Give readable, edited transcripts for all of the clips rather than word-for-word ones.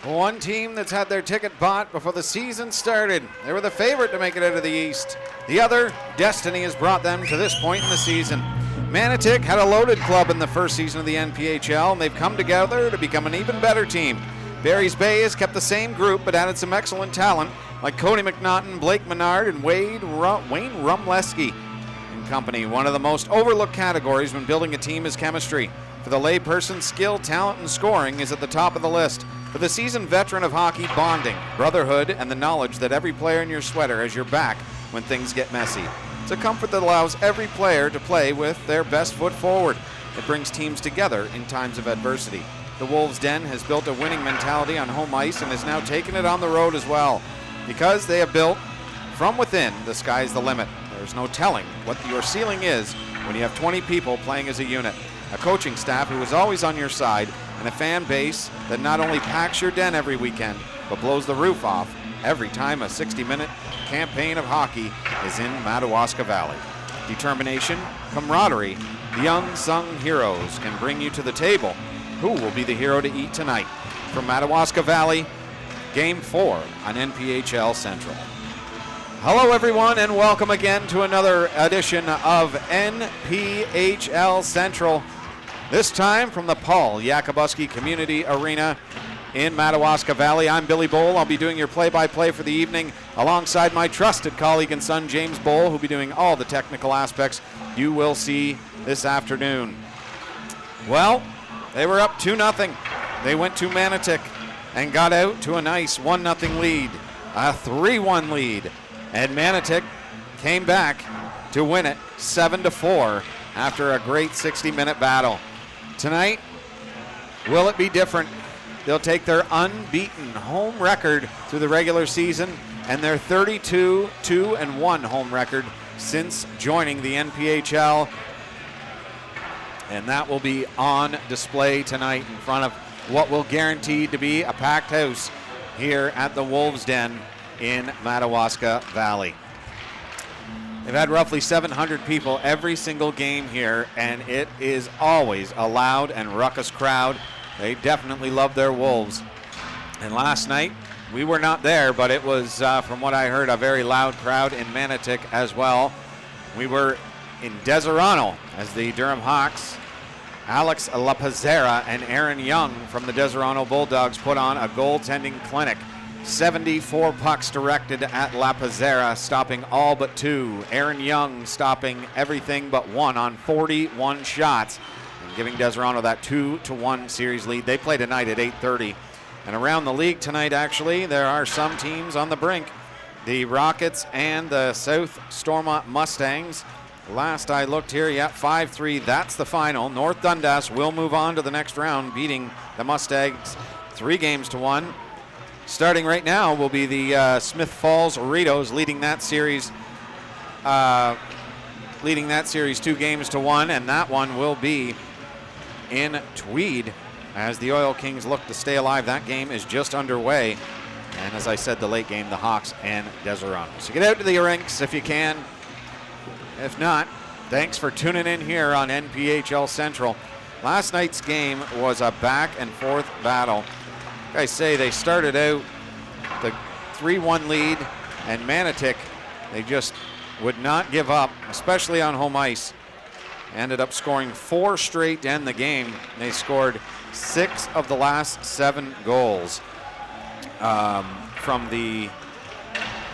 One team that's had their ticket bought before the season started. They were the favorite to make it out of the East. The other, destiny has brought them to this point in the season. Manotick had a loaded club in the first season of the NPHL, and they've come together to become an even better team. Barry's Bay has kept the same group, but added some excellent talent, like Cody McNaughton, Blake Menard, and Wayne Rumleski and company. One of the most overlooked categories when building a team is chemistry. For the layperson, skill, talent, and scoring is at the top of the list. For the seasoned veteran of hockey, bonding, brotherhood, and the knowledge that every player in your sweater has your back when things get messy. It's a comfort that allows every player to play with their best foot forward. It brings teams together in times of adversity. The Wolves' Den has built a winning mentality on home ice and is now taking it on the road as well. Because they have built from within, the sky's the limit. There's no telling what your ceiling is when you have 20 people playing as a unit. A coaching staff who is always on your side, and a fan base that not only packs your den every weekend, but blows the roof off every time a 60-minute campaign of hockey is in Madawaska Valley. Determination, camaraderie, the unsung heroes can bring you to the table. Who will be the hero to eat tonight? From Madawaska Valley, Game 4 on NPHL Central. Hello everyone, and welcome again to another edition of NPHL Central. This time from the Paul Yakabuski Community Arena in Madawaska Valley. I'm Billy Bowl. I'll be doing your play-by-play for the evening alongside my trusted colleague and son, James Bowl, who'll be doing all the technical aspects you will see this afternoon. Well, they were up 2-0. They went to Manotick and got out to a nice 1-0 lead, a 3-1 lead. And Manotick came back to win it 7-4 after a great 60-minute battle. Tonight, will it be different? They'll take their unbeaten home record through the regular season and their 32-2-1 home record since joining the NPHL. And that will be on display tonight in front of what will guarantee to be a packed house here at the Wolves' Den in Madawaska Valley. They've had roughly 700 people every single game here, and it is always a loud and ruckus crowd. They definitely love their Wolves. And last night, we were not there, but it was, from what I heard, a very loud crowd in Manotick as well. We were in Deserano as the Durham Hawks, Alex Lapazera and Aaron Young from the Deserano Bulldogs put on a goaltending clinic. 74 pucks directed at Lapazera, stopping all but 2. Aaron Young stopping everything but 1 on 41 shots, and giving Deserano that 2-1 series lead. They play tonight at 8:30. And around the league tonight, actually, there are some teams on the brink. The Rockets and the South Stormont Mustangs. Last I looked here, 5-3, that's the final. North Dundas will move on to the next round, beating the Mustangs 3-1. Starting right now will be the Smith Falls Ritos leading that series 2-1, and that one will be in Tweed as the Oil Kings look to stay alive. That game is just underway, and as I said, the late game, the Hawks and Deserano. So get out to the rinks if you can. If not, thanks for tuning in here on NPHL Central. Last night's game was a back and forth battle. I say they started out the 3-1 lead, and Manotick, they just would not give up, especially on home ice. Ended up scoring 4 straight to end the game. They scored 6 of the last 7 goals from the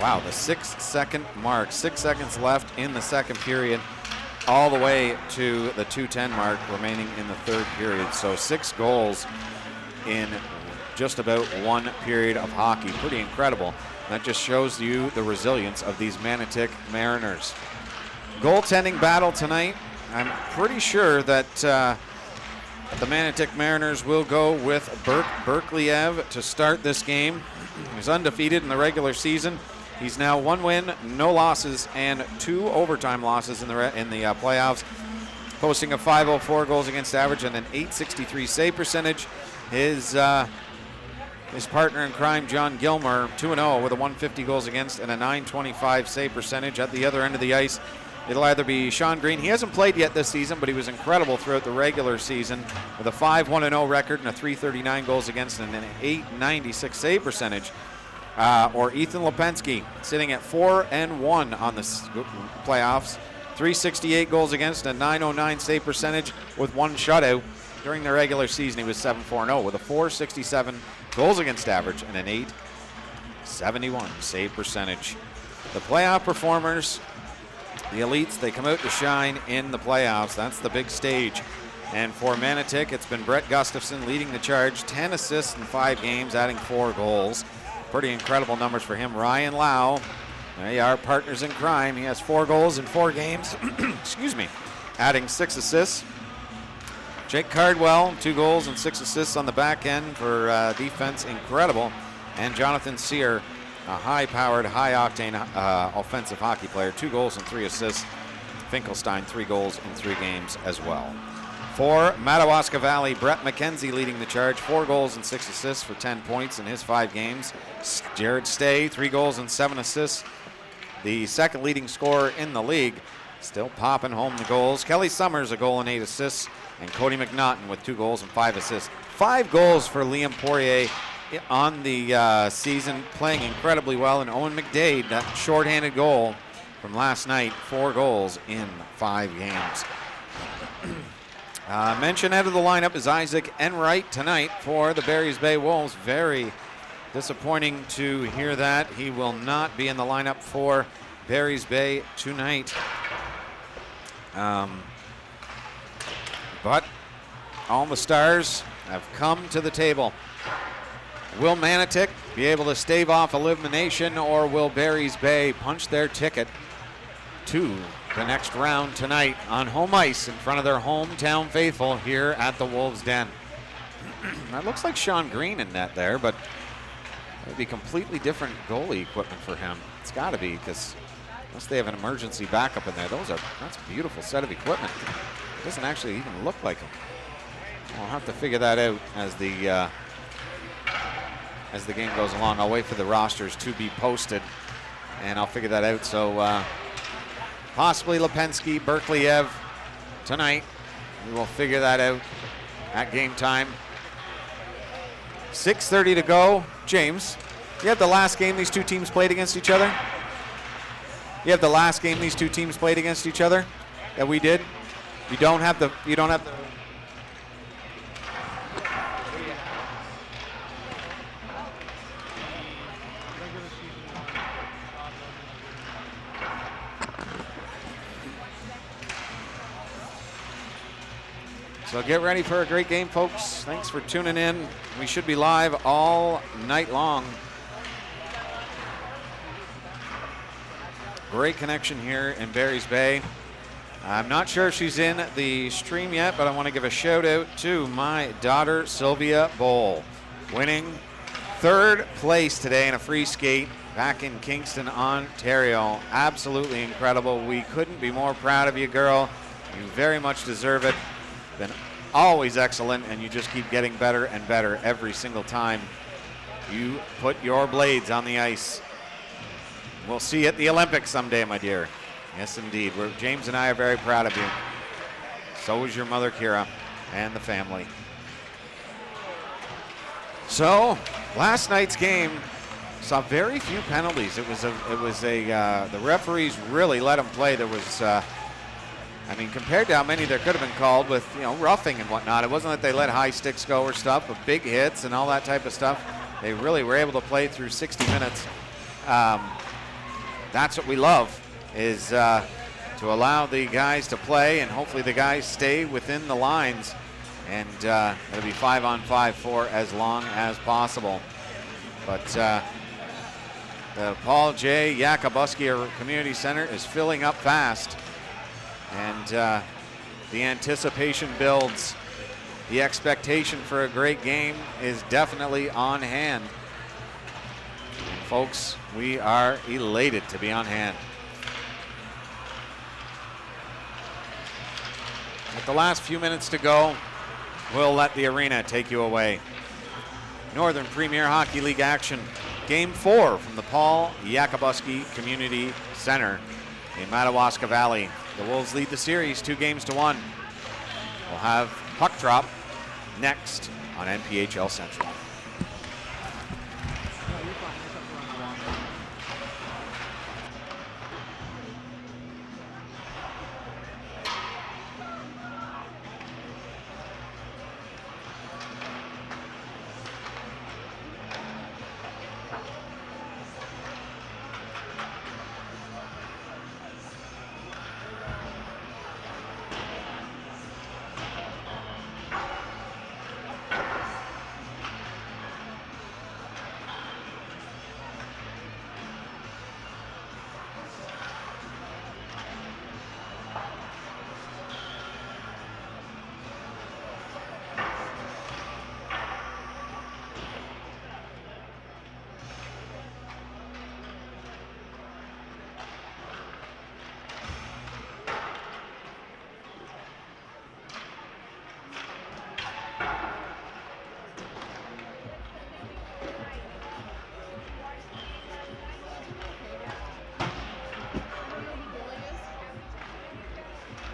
6-second mark. 6 seconds left in the second period, all the way to the 2:10 mark remaining in the third period. So 6 goals in just about 1 period of hockey. Pretty incredible. That just shows you the resilience of these Manotick Mariners. Goaltending battle tonight. I'm pretty sure that the Manotick Mariners will go with Burke Berkliev to start this game. He was undefeated in the regular season. He's now 1 win, no losses, and 2 overtime losses in the playoffs, posting a .504 goals against average and an .863 save percentage. His partner in crime, John Gilmer, 2-0 with a .150 goals against and a .925 save percentage. At the other end of the ice, It'll either be Sean Green. He hasn't played yet this season, but he was incredible throughout the regular season with a 5-1-0 record and a 339 goals against and an 896 save percentage. Or Ethan Lipinski, sitting at 4-1 on the playoffs. 368 goals against and a 909 save percentage with one shutout. During the regular season, he was 7-4-0 with a 467 goals against average and an 871 save percentage. The playoff performers, the elites, they come out to shine in the playoffs. That's the big stage. And for Manotick, it's been Brett Gustafson leading the charge. 10 assists in 5 games, adding 4 goals. Pretty incredible numbers for him. Ryan Lau, they are partners in crime. He has 4 goals in 4 games. Excuse me. Adding 6 assists. Jake Cardwell, 2 goals and 6 assists on the back end for defense. Incredible. And Jonathan Sear, a high-powered, high-octane offensive hockey player. 2 goals and 3 assists. Finkelstein, 3 goals in 3 games as well. For Madawaska Valley, Brett McKenzie leading the charge. 4 goals and 6 assists for 10 points in his 5 games. Jared Stay, 3 goals and 7 assists. The second leading scorer in the league. Still popping home the goals. Kelly Summers, a goal and 8 assists. And Cody McNaughton with 2 goals and 5 assists. 5 goals for Liam Poirier on the season, playing incredibly well. And Owen McDade, that shorthanded goal from last night, 4 goals in 5 games. Mentioned out of the lineup is Isaac Enright tonight for the Barry's Bay Wolves. Very disappointing to hear that. He will not be in the lineup for Barry's Bay tonight. But all the stars have come to the table. Will Manotick be able to stave off elimination, or will Barry's Bay punch their ticket to the next round tonight on home ice in front of their hometown faithful here at the Wolves' Den? That looks like Sean Green in net there, but it would be completely different goalie equipment for him. It's got to be, because unless they have an emergency backup in there, that's a beautiful set of equipment. It doesn't actually even look like him. I'll have to figure that out as the game goes along. I'll wait for the rosters to be posted, and I'll figure that out. So possibly Lipinski, Berkliev tonight. We will figure that out at game time. 6:30 to go. James, you have the last game these two teams played against each other? You have the last game these two teams played against each other that we did? You don't have the So get ready for a great game, folks. Thanks for tuning in. We should be live all night long. Great connection here in Barry's Bay. I'm not sure if she's in the stream yet, but I want to give a shout out to my daughter, Sylvia Bowl, winning 3rd place today in a free skate back in Kingston, Ontario. Absolutely incredible. We couldn't be more proud of you, girl. You very much deserve it. Been always excellent, and you just keep getting better and better every single time you put your blades on the ice. We'll see you at the Olympics someday, my dear. Yes, indeed. James and I are very proud of you. So is your mother, Kira, and the family. So, last night's game saw very few penalties. The referees really let them play. There was, compared to how many there could have been called with, roughing and whatnot, it wasn't that they let high sticks go or stuff, but big hits and all that type of stuff. They really were able to play through 60 minutes. That's what we love, is to allow the guys to play, and hopefully the guys stay within the lines, and it'll be 5-on-5 for as long as possible. But the Paul J. Yakabuski Community Center is filling up fast, and the anticipation builds. The expectation for a great game is definitely on hand. And folks, we are elated to be on hand. With the last few minutes to go, we'll let the arena take you away. Northern Premier Hockey League action. Game 4 from the Paul Yakabuski Community Center. in Madawaska Valley. The Wolves lead the series 2-1. We'll have puck drop next on NPHL Central.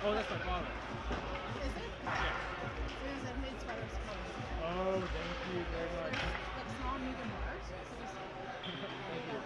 Oh, that's my father. Is it? Yeah. Is it made sweater suppose? Oh, thank you very much. Like small, medium, large? Thank you.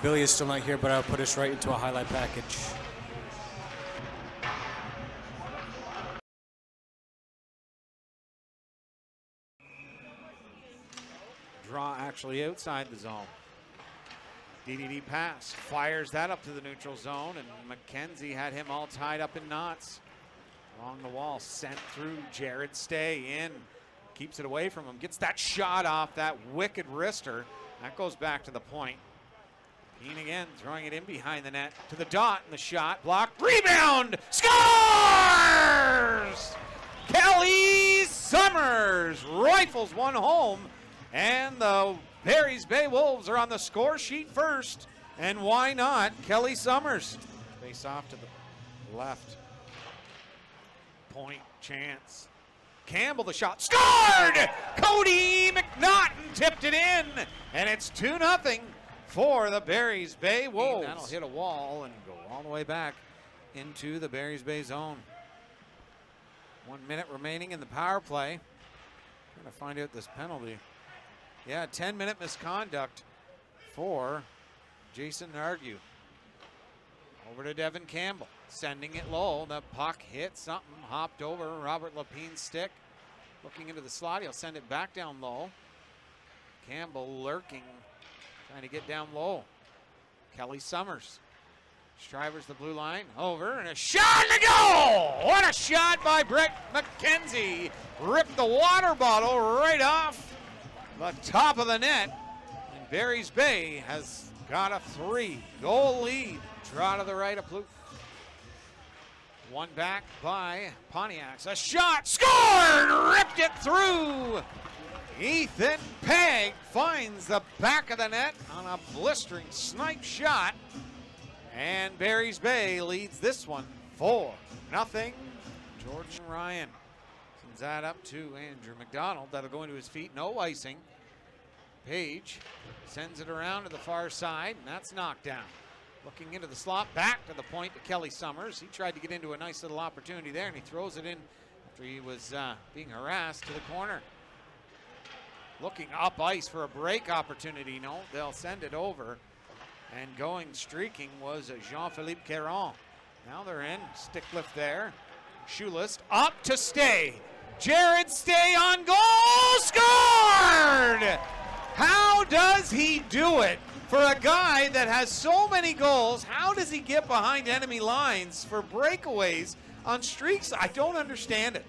Billy is still not here, but I'll put us right into a highlight package. Draw actually outside the zone. DDD pass, fires that up to the neutral zone, and McKenzie had him all tied up in knots. Along the wall, sent through. Jared Stay in, keeps it away from him, gets that shot off that wicked wrister. That goes back to the point. Keane again, throwing it in behind the net to the dot, and the shot blocked. Rebound, scores! Kelly Summers rifles one home, and the Barry's Bay Wolves are on the score sheet first. And why not Kelly Summers? Face off to the left. Point chance. Campbell the shot. Scored! Cody McNaughton tipped it in. And it's 2-0 for the Barry's Bay Wolves. That'll hit a wall and go all the way back into the Barry's Bay zone. 1 minute remaining in the power play. Trying to find out this penalty. Yeah, 10-minute misconduct for Jason Nargue. Over to Devin Campbell, sending it low. The puck hit something, hopped over Robert Lapine's stick. Looking into the slot, he'll send it back down low. Campbell lurking, trying to get down low. Kelly Summers. Strivers the blue line, over, and a shot to go! What a shot by Brett McKenzie. Ripped the water bottle right off the top of the net. And Barry's Bay has got a 3-goal lead. Draw to the right of Plouffe. One back by Pontiacs. A shot, scored! Ripped it through! Ethan Pegg finds the back of the net on a blistering snipe shot. And Barry's Bay leads this one 4-0. George Ryan sends that up to Andrew McDonald. That'll go into his feet. No icing. Page sends it around to the far side, and that's knocked down. Looking into the slot, back to the point to Kelly Summers. He tried to get into a nice little opportunity there, and he throws it in after he was being harassed to the corner. Looking up ice for a break opportunity. No, they'll send it over. And going streaking was Jean-Philippe Caron. Now they're in. Stick lift there. Shoelist up to Stay. Jared Stay on goal. Scored! How does he do it? For a guy that has so many goals, how does he get behind enemy lines for breakaways on streaks? I don't understand it.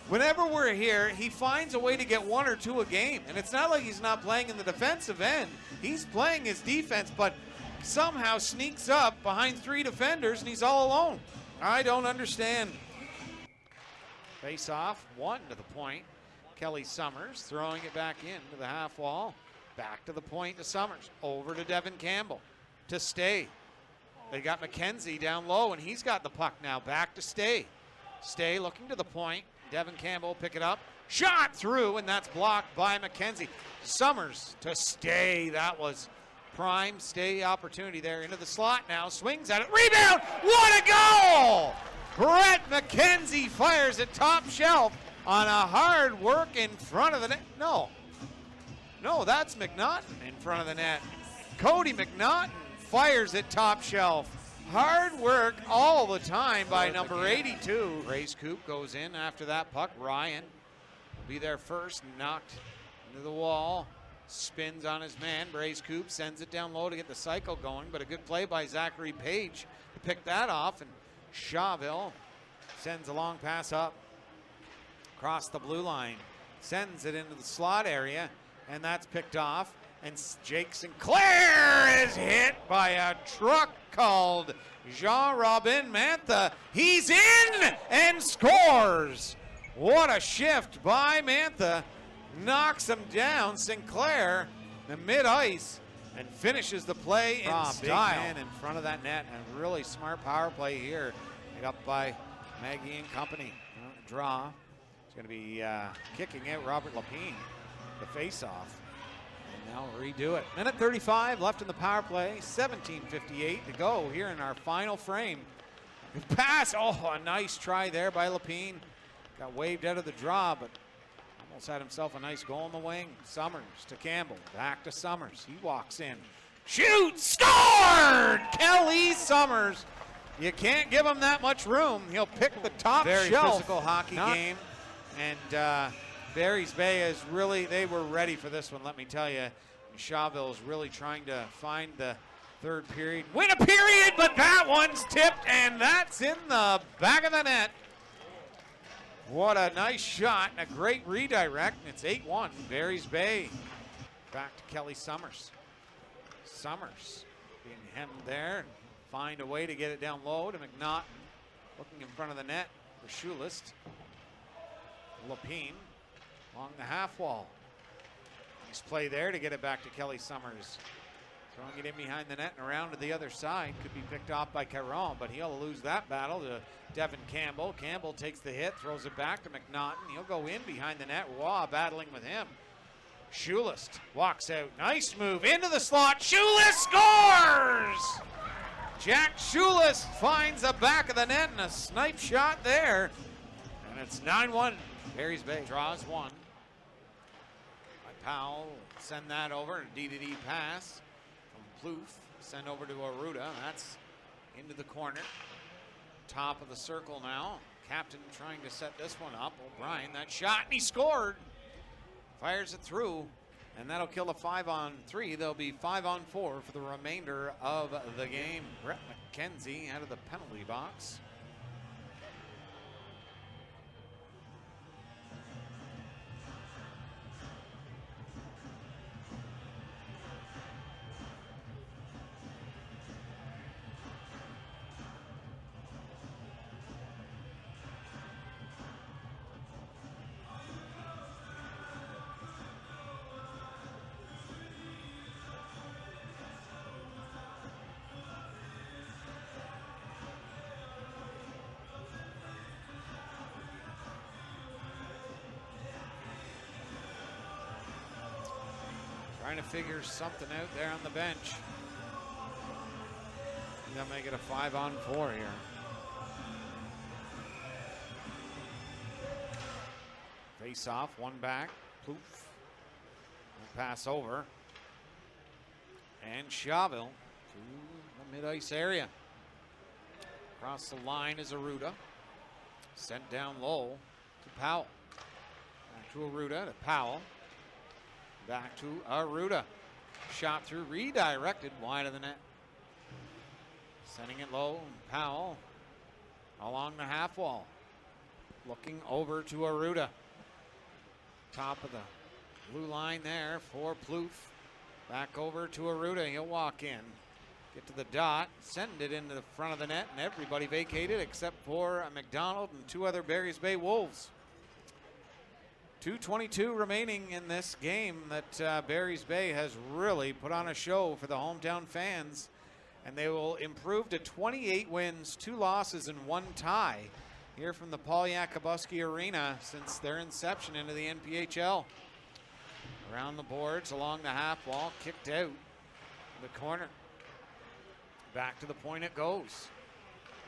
Whenever we're here, he finds a way to get 1 or 2 a game. And it's not like he's not playing in the defensive end. He's playing his defense, but somehow sneaks up behind 3 defenders and he's all alone. I don't understand. Face off, 1 to the point. Kelly Summers throwing it back into the half wall. Back to the point to Summers. Over to Devin Campbell. To Stay. They got McKenzie down low and he's got the puck now. Back to Stay. Stay looking to the point. Devin Campbell pick it up. Shot through, and that's blocked by McKenzie. Summers to Stay. That was prime Stay opportunity there. Into the slot now. Swings at it. Rebound! What a goal! Brett McKenzie fires it top shelf on a hard work in front of the net. No, that's McNaughton in front of the net. Cody McNaughton fires it top shelf. Hard work all the time by number 82. Ray's Coop goes in after that puck. Ryan will be there first. Knocked into the wall. Spins on his man. Braze Coop sends it down low to get the cycle going, but a good play by Zachary Page to pick that off. And Chauvel sends a long pass up across the blue line. Sends it into the slot area, and that's picked off. And Jake Sinclair is hit by a truck called Jean-Robin Mantha. He's in and scores. What a shift by Mantha. Knocks him down. Sinclair, the mid-ice, and finishes the play in style. Big man in front of that net, and a really smart power play here. Made up by Maggie and company. Draw. It's going to be kicking it. Robert Lapine, the face-off. And now redo it. Minute 35 left in the power play. 17:58 to go here in our final frame. Good pass. Oh, a nice try there by Lapine. Got waved out of the draw, but almost had himself a nice goal in the wing. Summers to Campbell. Back to Summers. He walks in. Shoots. Scored! Kelly Summers. You can't give him that much room. He'll pick the top Very shelf. physical hockey game. And Barry's Bay is really, they were ready for this one, let me tell you. Chauvel is really trying to find the third period. Win a period, but that one's tipped, and that's in the back of the net. What a nice shot and a great redirect. It's 8-1, Barry's Bay. Back to Kelly Summers. Summers being hemmed there. Find a way to get it down low to McNaughton. Looking in front of the net for Schulist. Lapine along the half wall. Nice play there to get it back to Kelly Summers. Throwing it in behind the net and around to the other side. Could be picked off by Caron, but he'll lose that battle to Devin Campbell. Campbell takes the hit, throws it back to McNaughton. He'll go in behind the net. Waugh battling with him. Schulist walks out. Nice move into the slot. Schulist scores! Jack Schulist finds the back of the net and a snipe shot there. And it's 9-1. Barry's Bay draws one. By Powell, send that over. A D-to-D pass from Plouffe. Send over to Arruda. That's into the corner. Top of the circle now. Captain trying to set this one up. O'Brien, that shot, and he scored. Fires it through, and that'll kill a 5-on-3. There'll be 5-on-4 for the remainder of the game. Brett McKenzie out of the penalty box. Trying to figure something out there on the bench. They'll make it a 5-on-4 here. Face off, one back, poof. Pass over. And Chaville to the mid-ice area. Across the line is Arruda. Sent down low to Powell. Back to Arruda to Powell. Back to Arruda. Shot through, redirected wide of the net. Sending it low, Powell along the half wall. Looking over to Arruda. Top of the blue line there for Plouffe. Back over to Arruda, he'll walk in. Get to the dot, send it into the front of the net, and everybody vacated except for McDonald and two other Barry's Bay Wolves. 2:22 remaining in this game that Barry's Bay has really put on a show for the hometown fans, and they will improve to 28 wins, 2 losses, and 1 tie here from the Paul Yakabuski Arena since their inception into the NPHL. Around the boards, along the half wall, kicked out the corner. Back to the point it goes.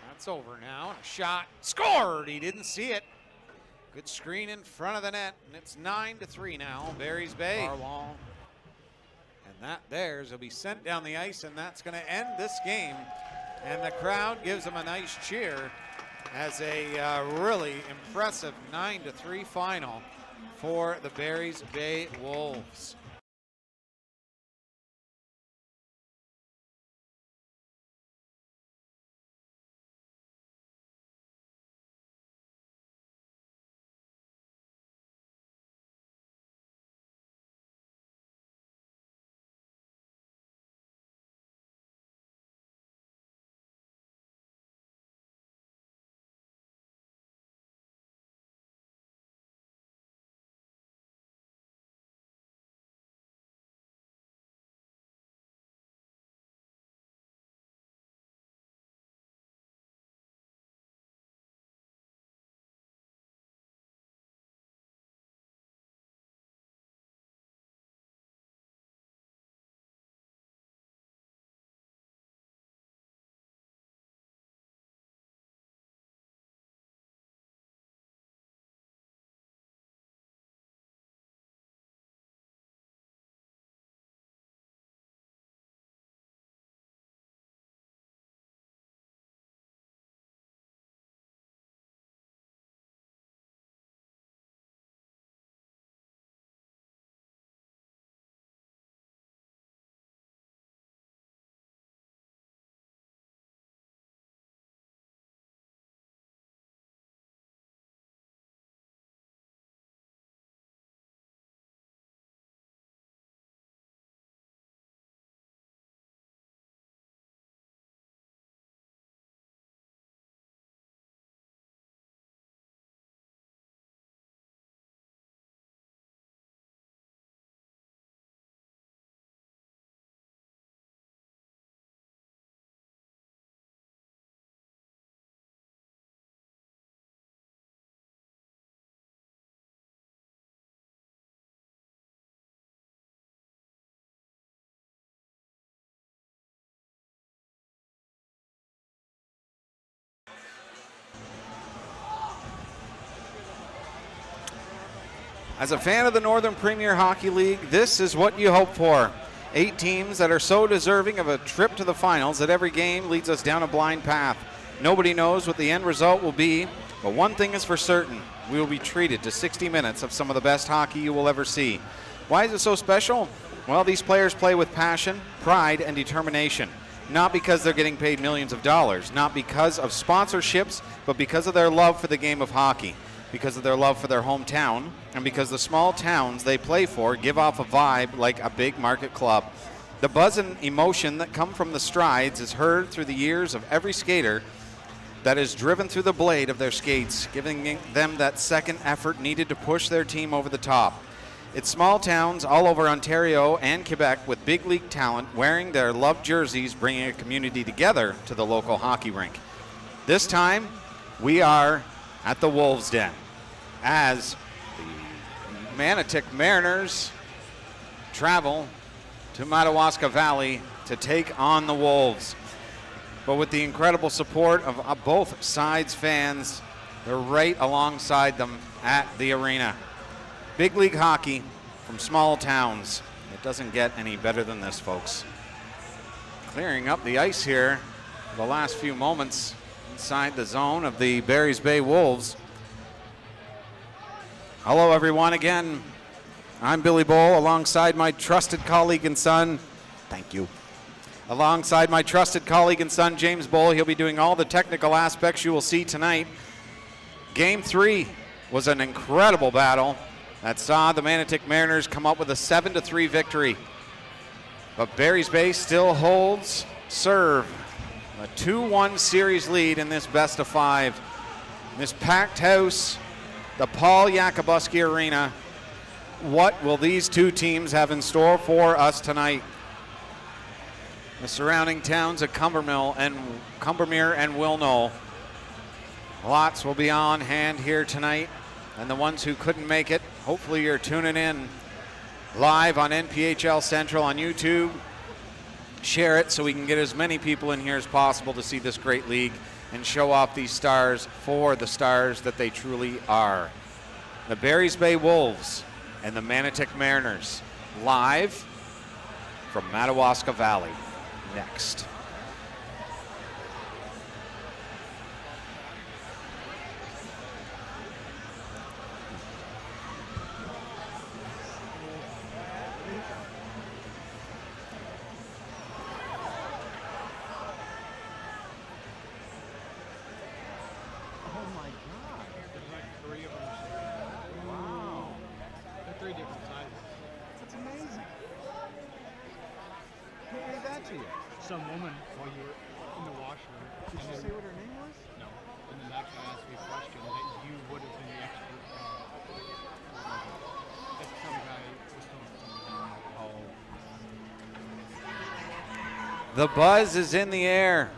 That's over now. A shot, scored. He didn't see it. Good screen in front of the net, and it's 9-3 now. Barry's Bay. Far wall. And that theirs will be sent down the ice, and that's going to end this game. And the crowd gives them a nice cheer as a really impressive 9-3 final for the Barry's Bay Wolves. As a fan of the Northern Premier Hockey League, this is what you hope for. 8 teams that are so deserving of a trip to the finals that every game leads us down a blind path. Nobody knows what the end result will be, But one thing is for certain, we will be treated to 60 minutes of some of the best hockey you will ever see. Why is it so special? Well, these players play with passion, pride, and determination. Not because they're getting paid millions of dollars, not because of sponsorships, but because of their love for the game of hockey, because of their love for their hometown, and because the small towns they play for give off a vibe like a big market club. The buzz and emotion that come from the strides is heard through the years of every skater that is driven through the blade of their skates, giving them that second effort needed to push their team over the top. It's small towns all over Ontario and Quebec with big league talent wearing their loved jerseys, bringing a community together to the local hockey rink. This time, we are at the Wolves' Den as the Manotick Mariners travel to Madawaska Valley to take on the Wolves. But with the incredible support of both sides' fans, they're right alongside them at the arena. Big league hockey from small towns. It doesn't get any better than this, folks. Clearing up the ice here the last few moments inside the zone of the Barry's Bay Wolves. Hello, everyone. Again, I'm Billy Bowl alongside my trusted colleague and son. Thank you. Alongside my trusted colleague and son, James Bowl. He'll be doing all the technical aspects you will see tonight. Game 3 was an incredible battle that saw the Manotick Mariners come up with a 7-3 victory. But Barry's Bay still holds serve. A 2-1 series lead in this best of 5. This packed house, the Paul Yakabuski Arena. What will these two teams have in store for us tonight? The surrounding towns of Combermere and Wilno. Lots will be on hand here tonight. And the ones who couldn't make it, hopefully you're tuning in live on NPHL Central on YouTube. Share it so we can get as many people in here as possible to see this great league and show off these stars for the stars that they truly are. The Barry's Bay Wolves and the Manotick Mariners live from Madawaska Valley. Next. Oh my God. There's like 3 of them. Wow. They're 3 different sizes. That's amazing. Who gave that to you? Some woman while you were in the washroom. Did you say what her name was? No. And then that guy asked me a question that you would have been the expert on. That some guy was telling me. The buzz is in the air.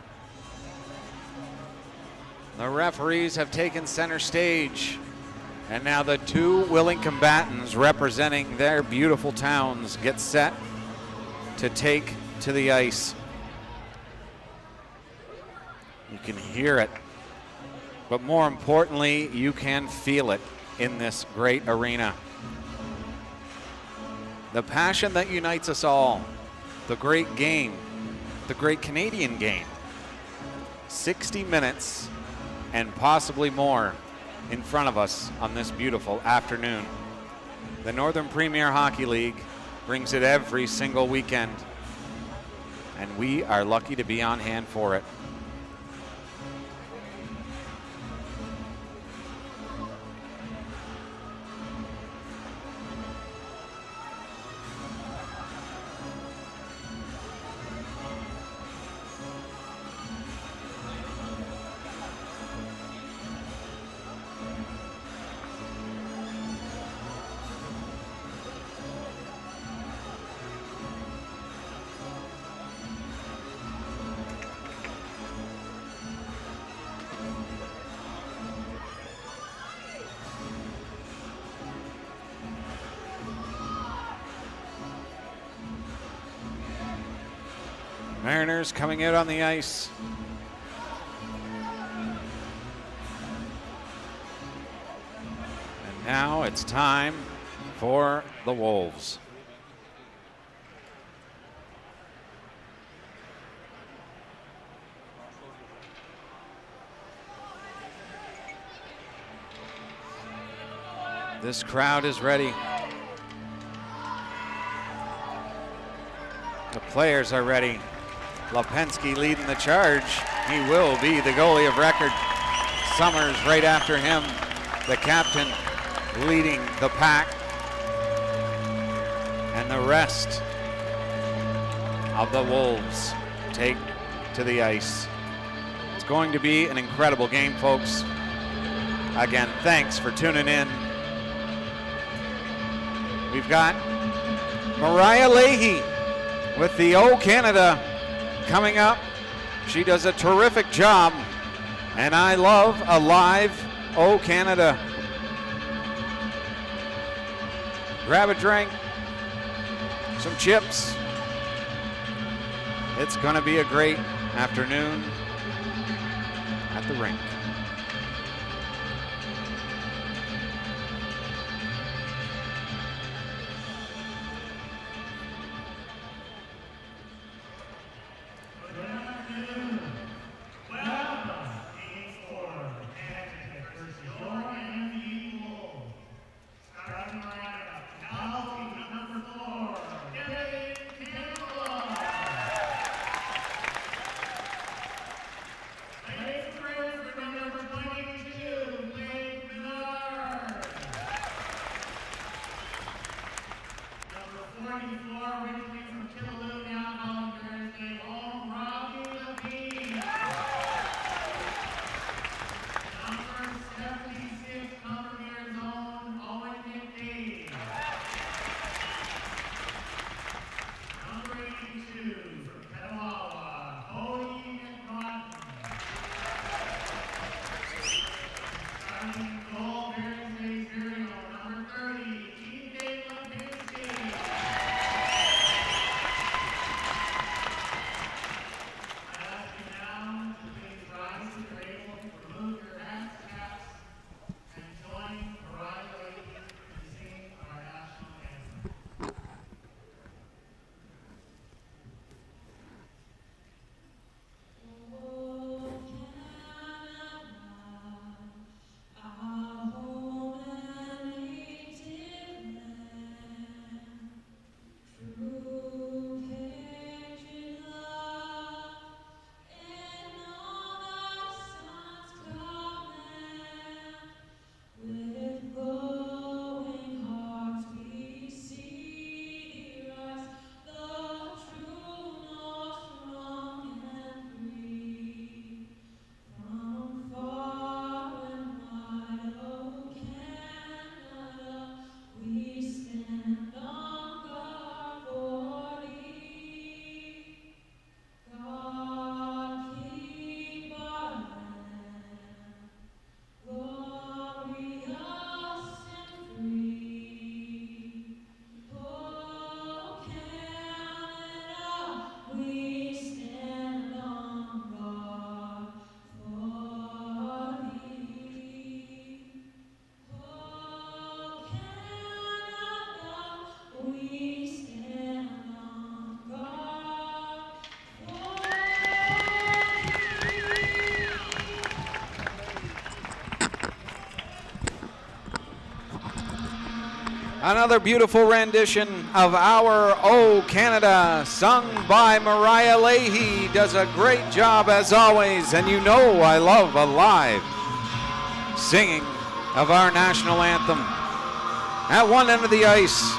The referees have taken center stage. And now the two willing combatants representing their beautiful towns get set to take to the ice. You can hear it, but more importantly, you can feel it in this great arena. The passion that unites us all, the great game, the great Canadian game. 60 minutes and possibly more in front of us on this beautiful afternoon. The Northern Premier Hockey League brings it every single weekend, and we are lucky to be on hand for it. Mariners coming out on the ice. And now it's time for the Wolves. This crowd is ready. The players are ready. Lipinski leading the charge. He will be the goalie of record. Summers right after him, the captain leading the pack. And the rest of the Wolves take to the ice. It's going to be an incredible game, folks. Again, thanks for tuning in. We've got Mariah Leahy with the O Canada coming up. She does a terrific job, and I love a live O Canada. Grab a drink, some chips. It's going to be a great afternoon at the rink. Another beautiful rendition of our O Canada, sung by Mariah Leahy. Does a great job as always, and you know I love a live singing of our national anthem. At one end of the ice,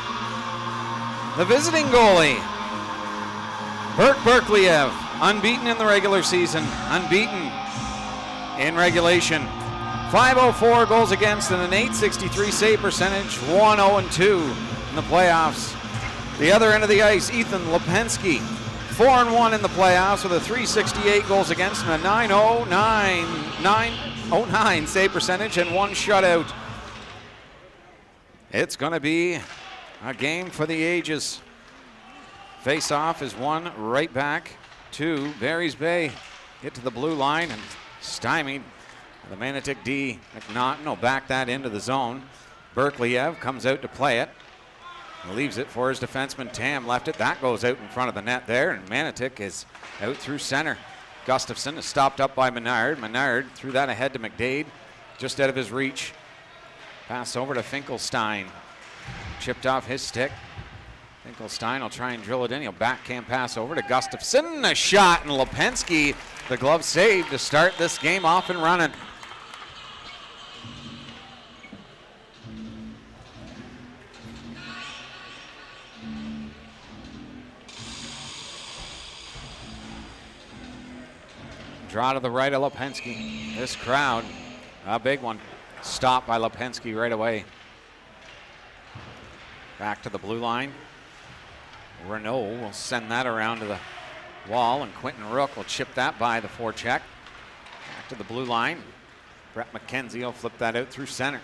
the visiting goalie, Bert Berkliev, unbeaten in the regular season, unbeaten in regulation. 504 goals against and an 863 save percentage, 1-0-2 in the playoffs. The other end of the ice, Ethan Lipinski, 4-1 in the playoffs with a 368 goals against and a 909 save percentage and one shutout. It's going to be a game for the ages. Face-off is won right back to Barry's Bay. Get to the blue line and stymied. The Manotick D, McNaughton will back that into the zone. Berkliev comes out to play it. He leaves it for his defenseman. Tam left it. That goes out in front of the net there, and Manotick is out through center. Gustafson is stopped up by Menard. Menard threw that ahead to McDade, just out of his reach. Pass over to Finkelstein. Chipped off his stick. Finkelstein will try and drill it in. He'll backhand pass over to Gustafson. A shot, and Lipinski, the glove save to start this game off and running. Draw to the right of Lipinski. This crowd, a big one. Stopped by Lipinski right away. Back to the blue line. Renault will send that around to the wall, and Quentin Rook will chip that by the forecheck. Back to the blue line. Brett McKenzie will flip that out through center.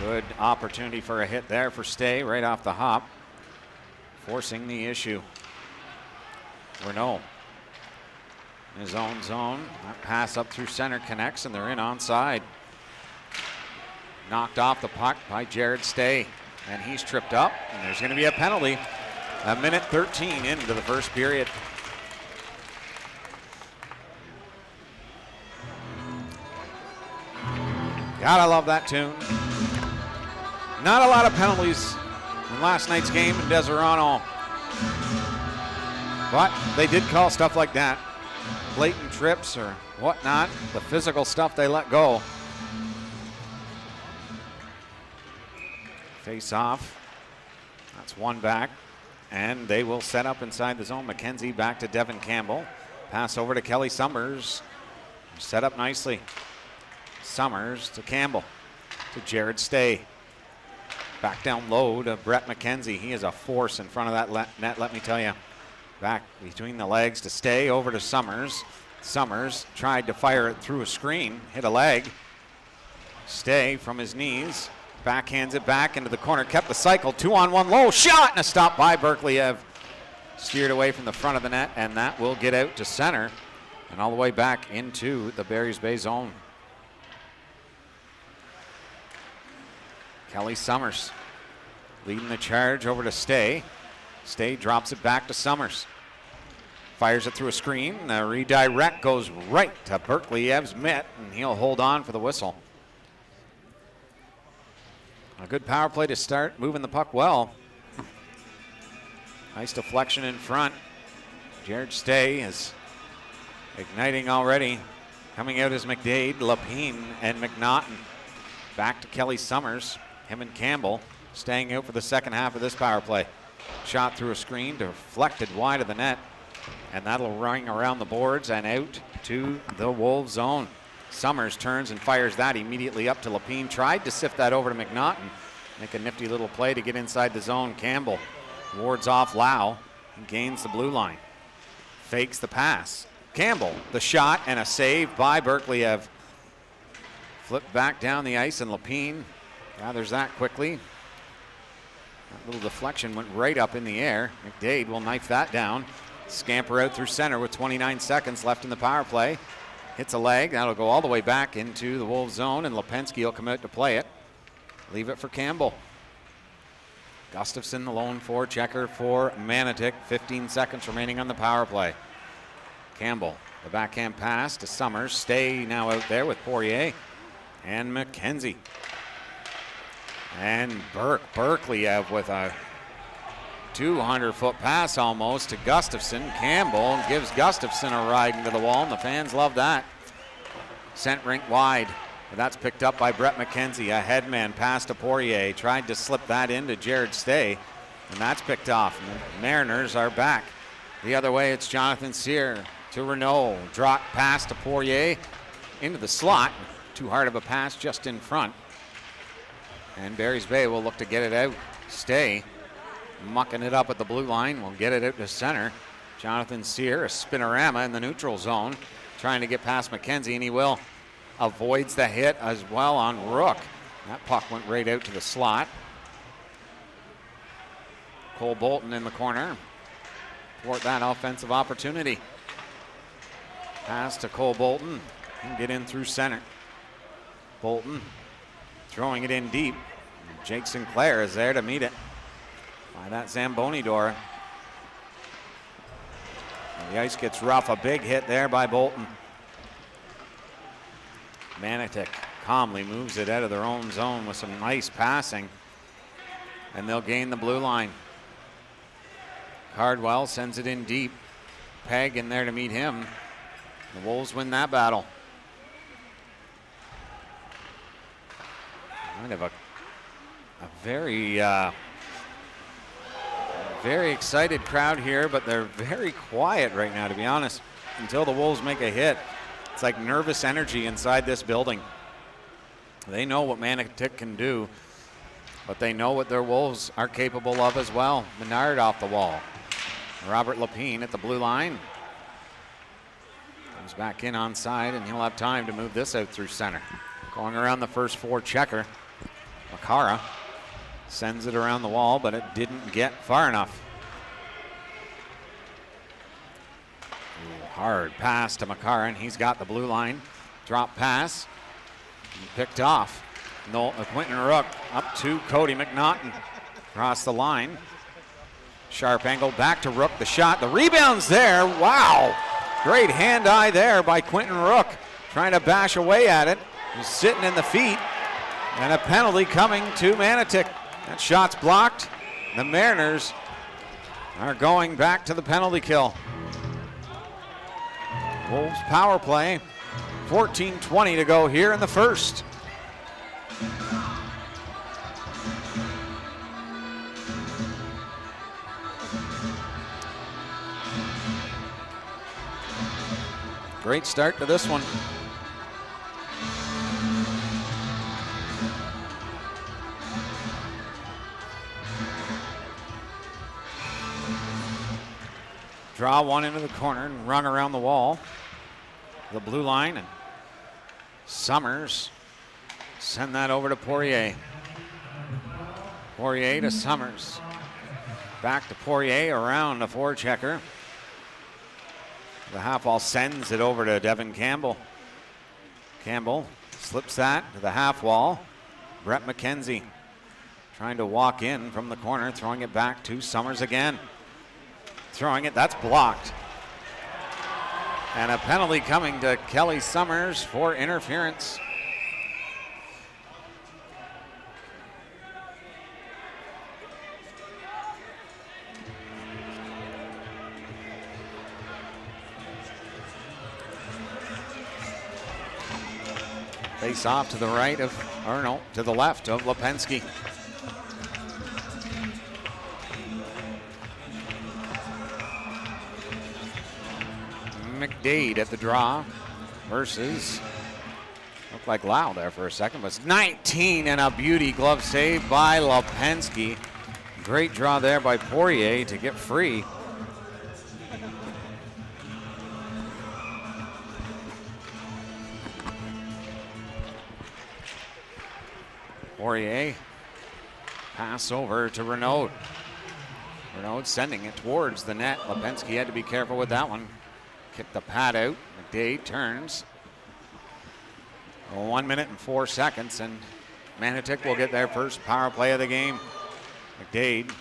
Good opportunity for a hit there for Stay right off the hop, forcing the issue. Renault. His own zone. That pass up through center connects, and they're in onside. Knocked off the puck by Jared Stay, and he's tripped up, and there's going to be a penalty. A minute 13 into the first period. Gotta love that tune. Not a lot of penalties in last night's game in Deserano, but they did call stuff like that. Blatant trips or whatnot, the physical stuff they let go. Face off. That's one back. And they will set up inside the zone. McKenzie back to Devin Campbell. Pass over to Kelly Summers. Set up nicely. Summers to Campbell. To Jared Stay. Back down low to Brett McKenzie. He is a force in front of that net, let me tell you. Back between the legs to Stay, over to Summers. Summers tried to fire it through a screen, hit a leg. Stay from his knees, backhands it back into the corner, kept the cycle, 2-on-1 low, shot, and a stop by Berkeliev. Steered away from the front of the net, and that will get out to center and all the way back into the Barry's Bay zone. Kelly Summers leading the charge over to Stay. Stay drops it back to Summers. Fires it through a screen. The redirect goes right to Berkeliev's mitt, and he'll hold on for the whistle. A good power play to start, moving the puck well. Nice deflection in front. Jared Stay is igniting already. Coming out is McDade, Lapine, and McNaughton. Back to Kelly Summers. Him and Campbell staying out for the second half of this power play. Shot through a screen, deflected wide of the net, and that'll ring around the boards and out to the Wolves zone. Summers turns and fires that immediately up to Lapine. Tried to sift that over to McNaughton. Make a nifty little play to get inside the zone. Campbell wards off Lau and gains the blue line. Fakes the pass. Campbell, the shot, and a save by Berkeliev. Flipped back down the ice, and Lapine gathers that quickly. That little deflection went right up in the air. McDade will knife that down. Scamper out through center with 29 seconds left in the power play. Hits a leg. That'll go all the way back into the Wolves zone, and Lipinski will come out to play it. Leave it for Campbell. Gustafson, the lone forechecker for Manotick. 15 seconds remaining on the power play. Campbell, the backhand pass to Summers. Stay now out there with Poirier and McKenzie. And Berkeliev with a 200-foot pass almost to Gustafson. Campbell gives Gustafson a ride into the wall, and the fans love that. Sent rink wide. But that's picked up by Brett McKenzie. A headman pass to Poirier. Tried to slip that into Jared Stay, and that's picked off. And the Mariners are back. The other way, it's Jonathan Sear to Renault. Drop pass to Poirier into the slot. Too hard of a pass just in front. And Barry's Bay will look to get it out. Stay mucking it up at the blue line. Will get it out to center. Jonathan Sear, a spinorama in the neutral zone, trying to get past McKenzie, and he will. Avoids the hit as well on Rook. That puck went right out to the slot. Cole Bolton in the corner. Thwart that offensive opportunity. Pass to Cole Bolton. Can get in through center. Bolton throwing it in deep. Jake Sinclair is there to meet it by that Zamboni door. And the ice gets rough. A big hit there by Bolton. Manotick calmly moves it out of their own zone with some nice passing. And they'll gain the blue line. Cardwell sends it in deep. Peg in there to meet him. The Wolves win that battle. Kind of a very excited crowd here, but they're very quiet right now, to be honest, until the Wolves make a hit. It's like nervous energy inside this building. They know what Manotick can do, but they know what their Wolves are capable of as well. Menard off the wall. Robert Lapine at the blue line. Comes back in onside, and he'll have time to move this out through center. Going around the first four checker. Makara sends it around the wall, but it didn't get far enough. Ooh, hard pass to Makara, and he's got the blue line. Drop pass. And picked off. Quentin Rook up to Cody McNaughton. Across the line. Sharp angle back to Rook. The shot. The rebound's there. Wow. Great hand-eye there by Quentin Rook. Trying to bash away at it. He's sitting in the feet. And a penalty coming to Manotick. That shot's blocked. The Mariners are going back to the penalty kill. Wolves power play. 14:20 to go here in the first. Great start to this one. Draw one into the corner and run around the wall. The blue line, and Summers send that over to Poirier. Poirier to Summers. Back to Poirier around the forechecker. The half wall sends it over to Devin Campbell. Campbell slips that to the half wall. Brett McKenzie trying to walk in from the corner, throwing it back to Summers again. Throwing it, that's blocked. And a penalty coming to Kelly Summers for interference. Face off to the right of, or no, to the left of Lipinski. McDade at the draw versus, looked like Lau there for a second, but it's 19 and a beauty glove save by Lipinski. Great draw there by Poirier to get free. Poirier, pass over to Renaud. Renaud sending it towards the net. Lipinski had to be careful with that one. Kick the pad out. McDade turns. 1 minute and 4 seconds, and Manotick will get their first power play of the game. McDade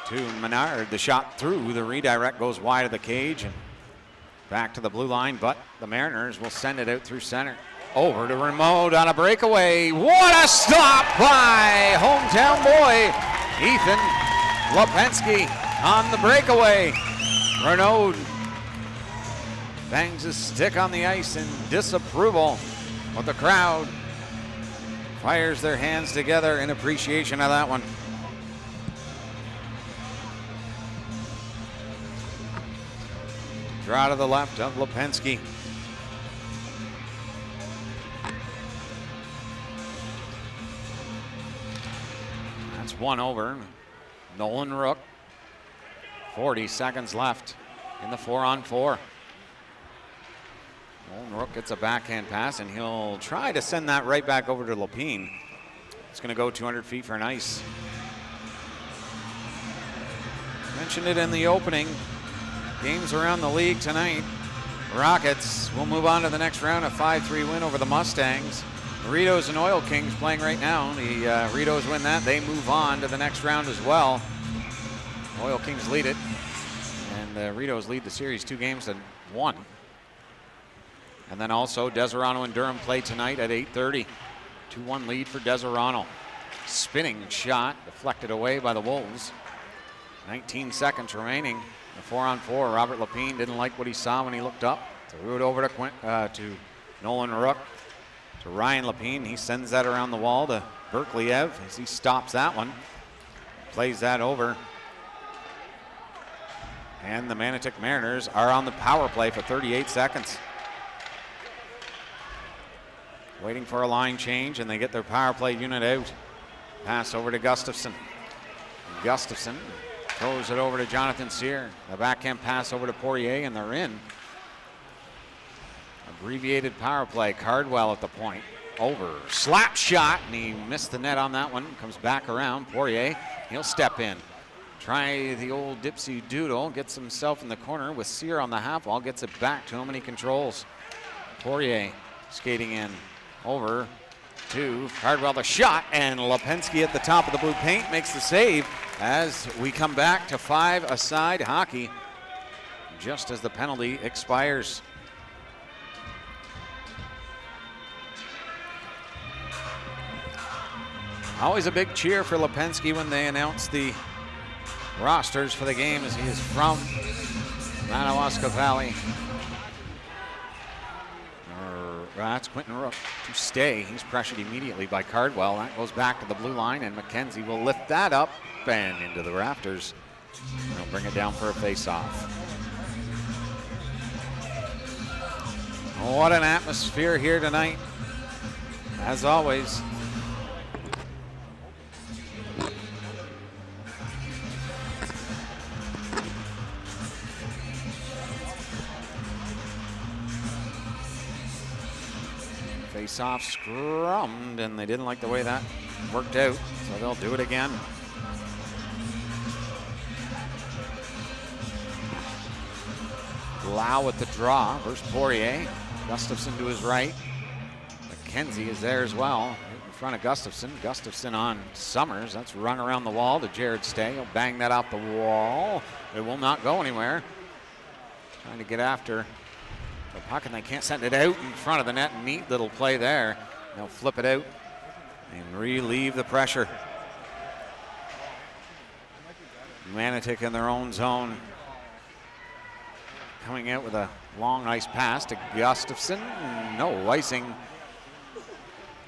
to Menard. The shot through. The redirect goes wide of the cage and back to the blue line, but the Mariners will send it out through center. Over to Renaud on a breakaway. What a stop by hometown boy, Ethan Lipinski on the breakaway. Renaud bangs his stick on the ice in disapproval, but the crowd fires their hands together in appreciation of that one. Draw to the left of Lipinski. That's one over. Nolan Rook. 40 seconds left in the 4-on-4. Nolan Rook gets a backhand pass, and he'll try to send that right back over to Lapine. It's going to go 200 feet for an ice. Mentioned it in the opening. Games around the league tonight. Rockets will move on to the next round, a 5-3 win over the Mustangs. The Ritos and Oil Kings playing right now. The Ritos win that. They move on to the next round as well. Oil Kings lead it. And the Ritos lead the series 2-1. And then also Deserano and Durham play tonight at 8:30. 2-1 lead for Deserano. Spinning shot deflected away by the Wolves. 19 seconds remaining. The 4-on-4. Robert Lapine didn't like what he saw when he looked up. Threw it over to Nolan Rook. To Ryan Lapine. He sends that around the wall to Berkliev as he stops that one. Plays that over. And the Manotick Mariners are on the power play for 38 seconds. Waiting for a line change, and they get their power play unit out. Pass over to Gustafson. Gustafson throws it over to Jonathan Sear. The backhand pass over to Poirier, and they're in. Abbreviated power play. Cardwell at the point. Over. Slap shot, and he missed the net on that one. Comes back around. Poirier, he'll step in. Try the old dipsy doodle. Gets himself in the corner with Sear on the half wall. Gets it back to him, and he controls. Poirier skating in. Over to Cardwell, the shot, and Lipinski at the top of the blue paint makes the save as we come back to 5-a-side hockey just as the penalty expires. Always a big cheer for Lipinski when they announce the rosters for the game, as he is from Madawaska Valley. That's Quentin Rook to stay. He's pressured immediately by Cardwell. That goes back to the blue line, and McKenzie will lift that up and into the rafters. They'll bring it down for a face-off. What an atmosphere here tonight, as always. Face-off scrummed, and they didn't like the way that worked out, so they'll do it again. Lau with the draw versus Poirier. Gustafson to his right. McKenzie is there as well, in front of Gustafson. Gustafson on Summers. That's run around the wall to Jared Stay. He'll bang that off the wall. It will not go anywhere. Trying to get after the puck, and they can't send it out in front of the net. Neat little play there. They'll flip it out and relieve the pressure. Manotick in their own zone. Coming out with a long, nice pass to Gustafson. No icing.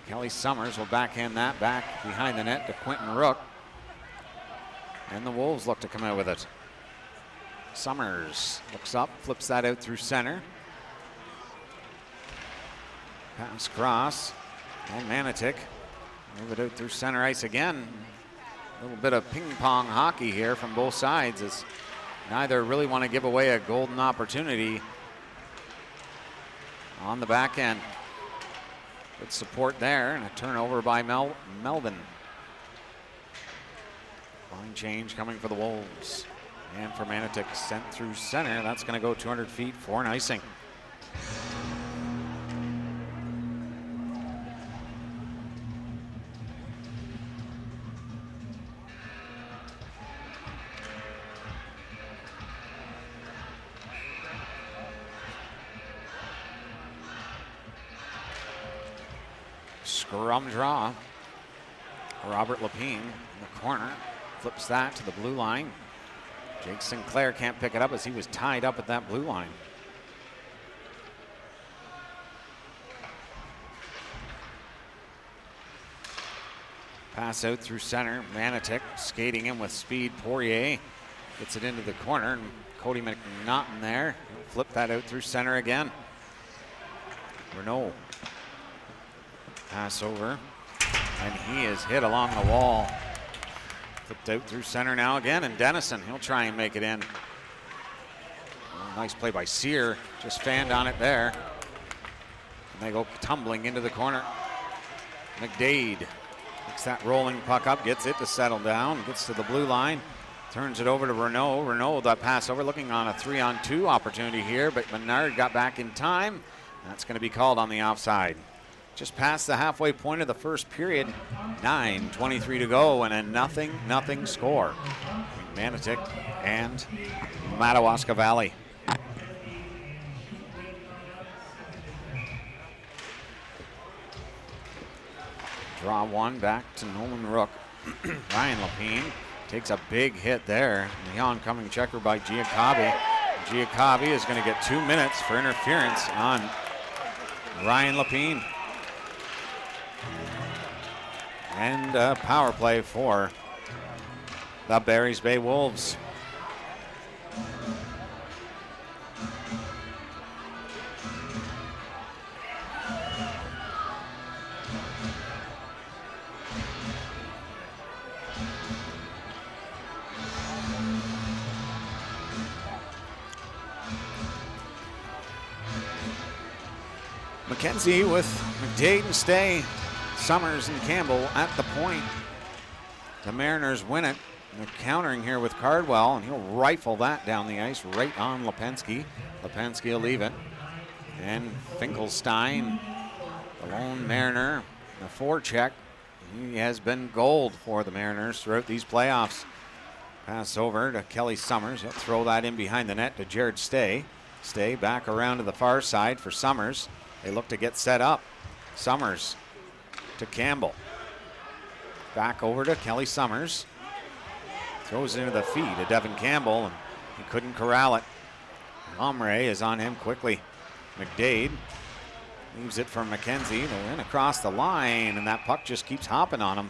Kelly Summers will backhand that back behind the net to Quentin Rook. And the Wolves look to come out with it. Summers looks up, flips that out through center. Pass cross, and Manotick move it out through center ice again. A little bit of ping pong hockey here from both sides, as neither really want to give away a golden opportunity on the back end. Good support there, and a turnover by Melvin. Line change coming for the Wolves. And for Manotick, sent through center. That's going to go 200 feet for an icing. Scrum draw. Robert Lapine in the corner. Flips that to the blue line. Jake Sinclair can't pick it up as he was tied up at that blue line. Pass out through center. Manotick skating in with speed. Poirier gets it into the corner, and Cody McNaughton there. Flip that out through center again. Renault. Pass over, and he is hit along the wall. Flipped out through center now again, and Dennison, he'll try and make it in. Oh, nice play by Sear, just fanned on it there. And they go tumbling into the corner. McDade picks that rolling puck up, gets it to settle down, gets to the blue line, turns it over to Renault. Renault, that pass over, looking on a 3-on-2 opportunity here, but Menard got back in time. That's going to be called on the offside. Just past the halfway point of the first period. 9:23 to go, and a 0-0 score between Manotick and Madawaska Valley. Draw one back to Nolan Rook. Ryan Lapine takes a big hit there. The oncoming checker by Giacobbe. Giacobbe is going to get 2 minutes for interference on Ryan Lapine. And a power play for the Barry's Bay Wolves. McKenzie with McDade and Stay, Summers and Campbell at the point. The Mariners win it. They're countering here with Cardwell, and he'll rifle that down the ice right on Lipinski. Lipinski will leave it. And Finkelstein, the lone Mariner, the forecheck. He has been gold for the Mariners throughout these playoffs. Pass over to Kelly Summers. He'll throw that in behind the net to Jared Stay. Stay back around to the far side for Summers. They look to get set up. Summers to Campbell. Back over to Kelly Summers. Throws into the feet of Devin Campbell, and he couldn't corral it. Omre is on him quickly. McDade leaves it for McKenzie. They're in across the line, and that puck just keeps hopping on him.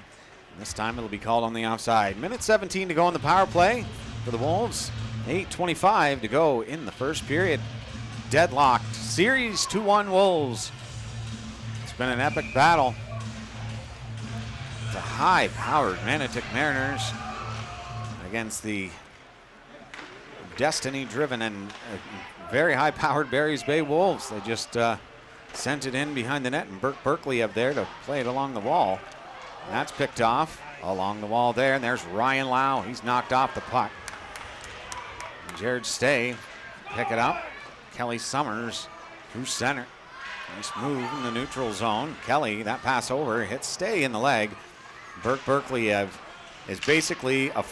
And this time it'll be called on the offside. Minute 17 to go in the power play for the Wolves. 8:25 to go in the first period. Deadlocked. Series 2-1 Wolves. It's been an epic battle. The high-powered Manotick Mariners against the destiny-driven and very high-powered Barry's Bay Wolves. They just sent it in behind the net, and Burke Berkeley up there to play it along the wall. And that's picked off along the wall there, and there's Ryan Lau. He's knocked off the puck. And Jared Stay pick it up. Kelly Summers through center. Nice move in the neutral zone. Kelly, that pass over, hits Stay in the leg. Burke Berkeley is basically a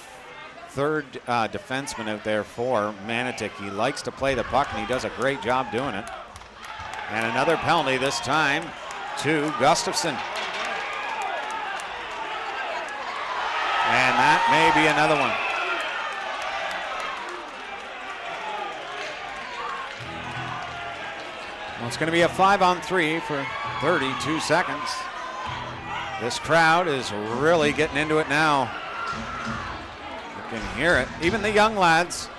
third defenseman out there for Manotick. He likes to play the puck, and he does a great job doing it. And another penalty this time to Gustafson. And that may be another one. Well, it's going to be a 5-on-3 for 32 seconds. This crowd is really getting into it now. You can hear it. Even the young lads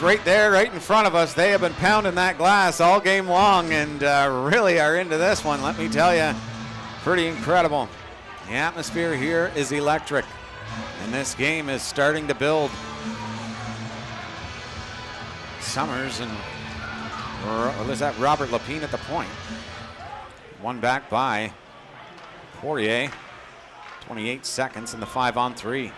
right there, right in front of us, they have been pounding that glass all game long and really are into this one, let me tell you. Pretty incredible. The atmosphere here is electric, and this game is starting to build. Summers and was that Robert Lapine at the point? One back by Poirier. 28 seconds in the 5-on-3.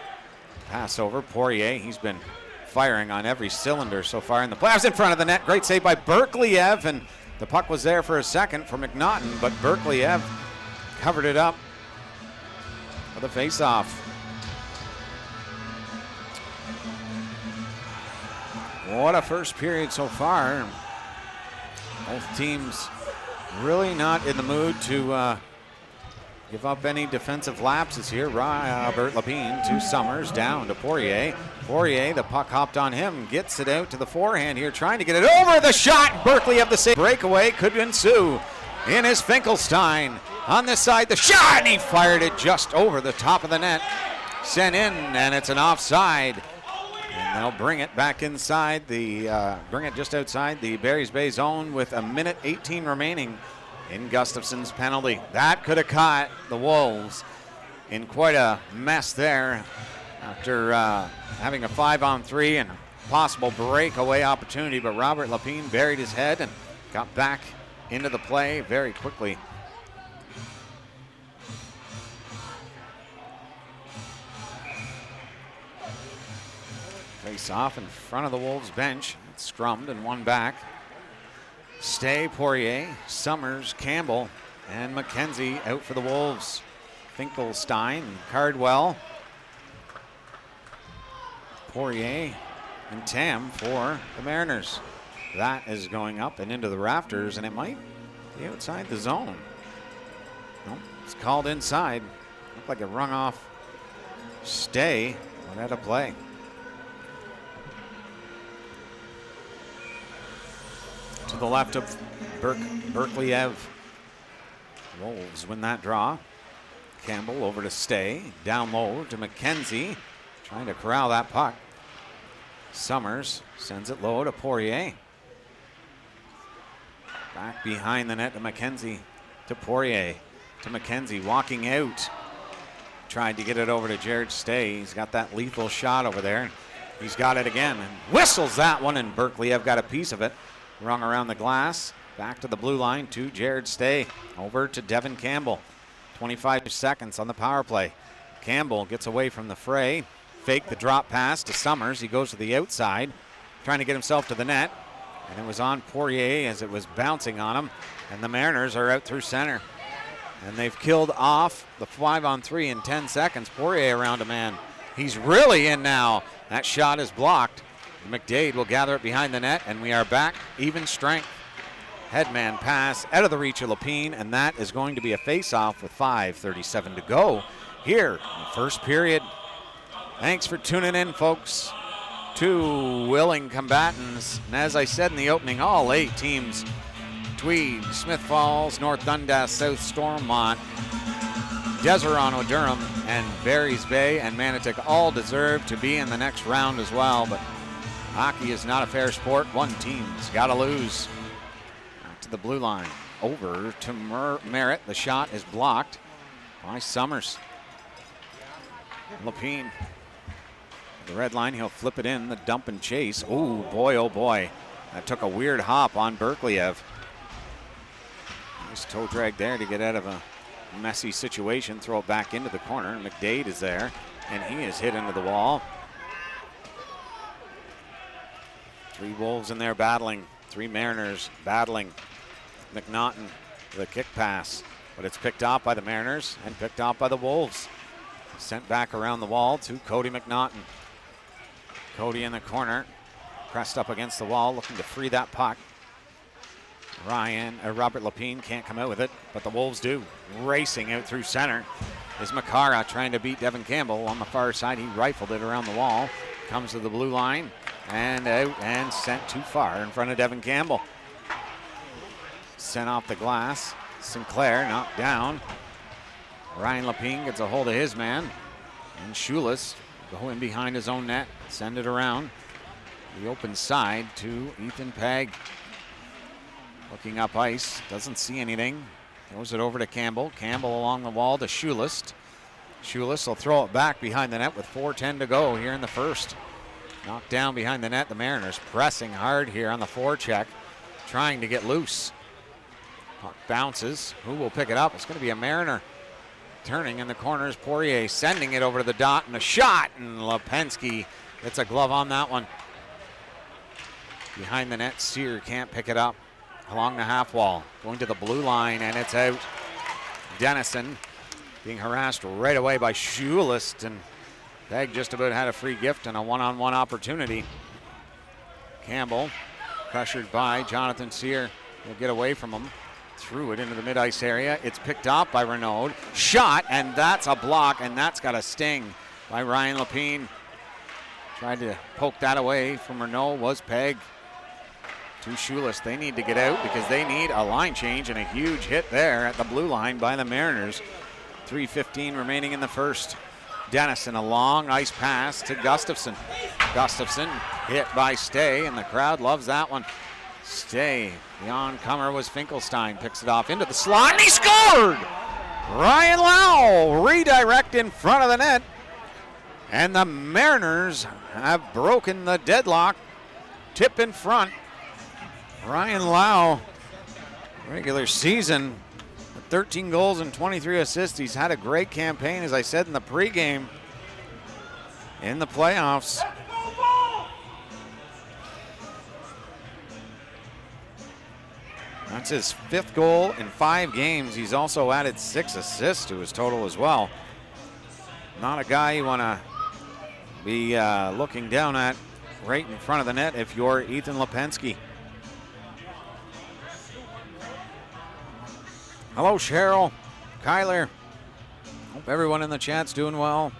Pass over Poirier. He's been firing on every cylinder so far in the playoffs. In front of the net. Great save by Berkeley-Ev, and the puck was there for a second for McNaughton, but Berkeley-Ev covered it up for the face-off. What a first period so far. Both teams really not in the mood to give up any defensive lapses here. Robert Lapine to Summers, down to Poirier. Poirier, the puck hopped on him, gets it out to the forehand here, trying to get it over the shot. Berkeley of the save. Breakaway could ensue. In is Finkelstein. On this side, the shot, and he fired it just over the top of the net. Sent in, and it's an offside. And they'll bring it back inside bring it just outside the Barry's Bay zone with a minute 18 remaining in Gustafson's penalty. That could have caught the Wolves in quite a mess there after having a 5-on-3 and a possible breakaway opportunity, but Robert Lapine buried his head and got back into the play very quickly. Face off in front of the Wolves bench. It's scrummed and one back. Stay, Poirier, Summers, Campbell, and McKenzie out for the Wolves. Finkelstein, Cardwell, Poirier, and Tam for the Mariners. That is going up and into the rafters, and it might be outside the zone. It's called inside. Looked like it rung off Stay, but had a play. To the left of Berkley-Ev. Wolves win that draw. Campbell over to Stay. Down low to McKenzie. Trying to corral that puck. Summers sends it low to Poirier. Back behind the net to McKenzie. To Poirier. To McKenzie walking out. Tried to get it over to Jared Stay. He's got that lethal shot over there. He's got it again and whistles that one, and Berkley-Ev got a piece of it. Rung around the glass. Back to the blue line to Jared Stay. Over to Devin Campbell. 25 seconds on the power play. Campbell gets away from the fray. Fake the drop pass to Summers. He goes to the outside, trying to get himself to the net. And it was on Poirier as it was bouncing on him. And the Mariners are out through center. And they've killed off the 5-on-3 in 10 seconds. Poirier around a man. He's really in now. That shot is blocked. McDade will gather it behind the net, and we are back even strength. Headman pass out of the reach of Lapine, and that is going to be a face-off with 5:37 to go here in the first period. Thanks for tuning in, folks. Two willing combatants, and as I said in the opening, all 8 teams, Tweed, Smith Falls, North Dundas, South Stormont, Deserano, Durham, and Barry's Bay and Manotick all deserve to be in the next round as well, but hockey is not a fair sport. One team's got to lose. Back to the blue line. Over to Merritt. The shot is blocked by Summers. Lapine. The red line, he'll flip it in. The dump and chase. Oh boy. That took a weird hop on Berkley-Ev. Nice toe drag there to get out of a messy situation. Throw it back into the corner. McDade is there, and he is hit into the wall. 3 Wolves in there battling. 3 Mariners battling. McNaughton with a kick pass, but it's picked off by the Mariners and picked off by the Wolves. Sent back around the wall to Cody McNaughton. Cody in the corner, pressed up against the wall, looking to free that puck. Robert Lapine can't come out with it, but the Wolves do. Racing out through center is Makara trying to beat Devin Campbell on the far side. He rifled it around the wall, comes to the blue line, and out and sent too far in front of Devin Campbell. Sent off the glass. Sinclair knocked down. Ryan Lapine gets a hold of his man. And Schulis go in behind his own net. Send it around the open side to Ethan Pegg. Looking up ice. Doesn't see anything. Throws it over to Campbell. Campbell along the wall to Schulis. Schulis will throw it back behind the net with 4:10 to go here in the first. Knocked down behind the net. The Mariners pressing hard here on the forecheck, trying to get loose. Puck bounces. Who will pick it up? It's going to be a Mariner. Turning in the corners. Poirier sending it over to the dot, and a shot. And Lipinski gets a glove on that one. Behind the net, Sear can't pick it up. Along the half wall. Going to the blue line, and it's out. Dennison being harassed right away by Schulis, and Pegg just about had a free gift and a one-on-one opportunity. Campbell pressured by Jonathan Sear. He'll get away from him. Threw it into the mid-ice area. It's picked off by Renaud. Shot, and that's a block, and that's got a sting by Ryan Lapine. Tried to poke that away from Renaud was Pegg. To Schulis, they need to get out because they need a line change, and a huge hit there at the blue line by the Mariners. 3:15 remaining in the first. Dennison, a long ice pass to Gustafson. Gustafson hit by Stay, and the crowd loves that one. Stay, the oncomer was Finkelstein, picks it off into the slot, and he scored! Ryan Lau, redirect in front of the net, and the Mariners have broken the deadlock. Tip in front. Ryan Lau, regular season, with 13 goals and 23 assists. He's had a great campaign, as I said in the pregame, in the playoffs. That's his 5th goal in 5 games. He's also added 6 assists to his total as well. Not a guy you want to be looking down at right in front of the net if you're Ethan Lipinski. Hello, Cheryl. Kyler. Hope everyone in the chat's doing well.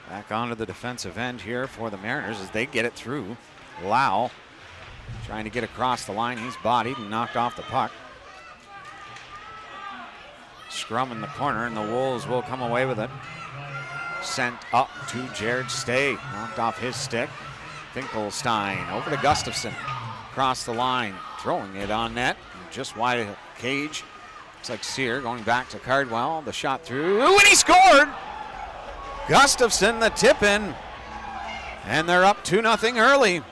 Back onto the defensive end here for the Mariners as they get it through. Lau trying to get across the line. He's bodied and knocked off the puck. Scrum in the corner, and the Wolves will come away with it. Sent up to Jared Stay. Knocked off his stick. Finkelstein over to Gustafson. Across the line. Throwing it on net. Just wide of the cage. Looks like Sear going back to Cardwell. The shot through. Ooh, and he scored! Gustafson, the tip in. And they're up 2-0 early.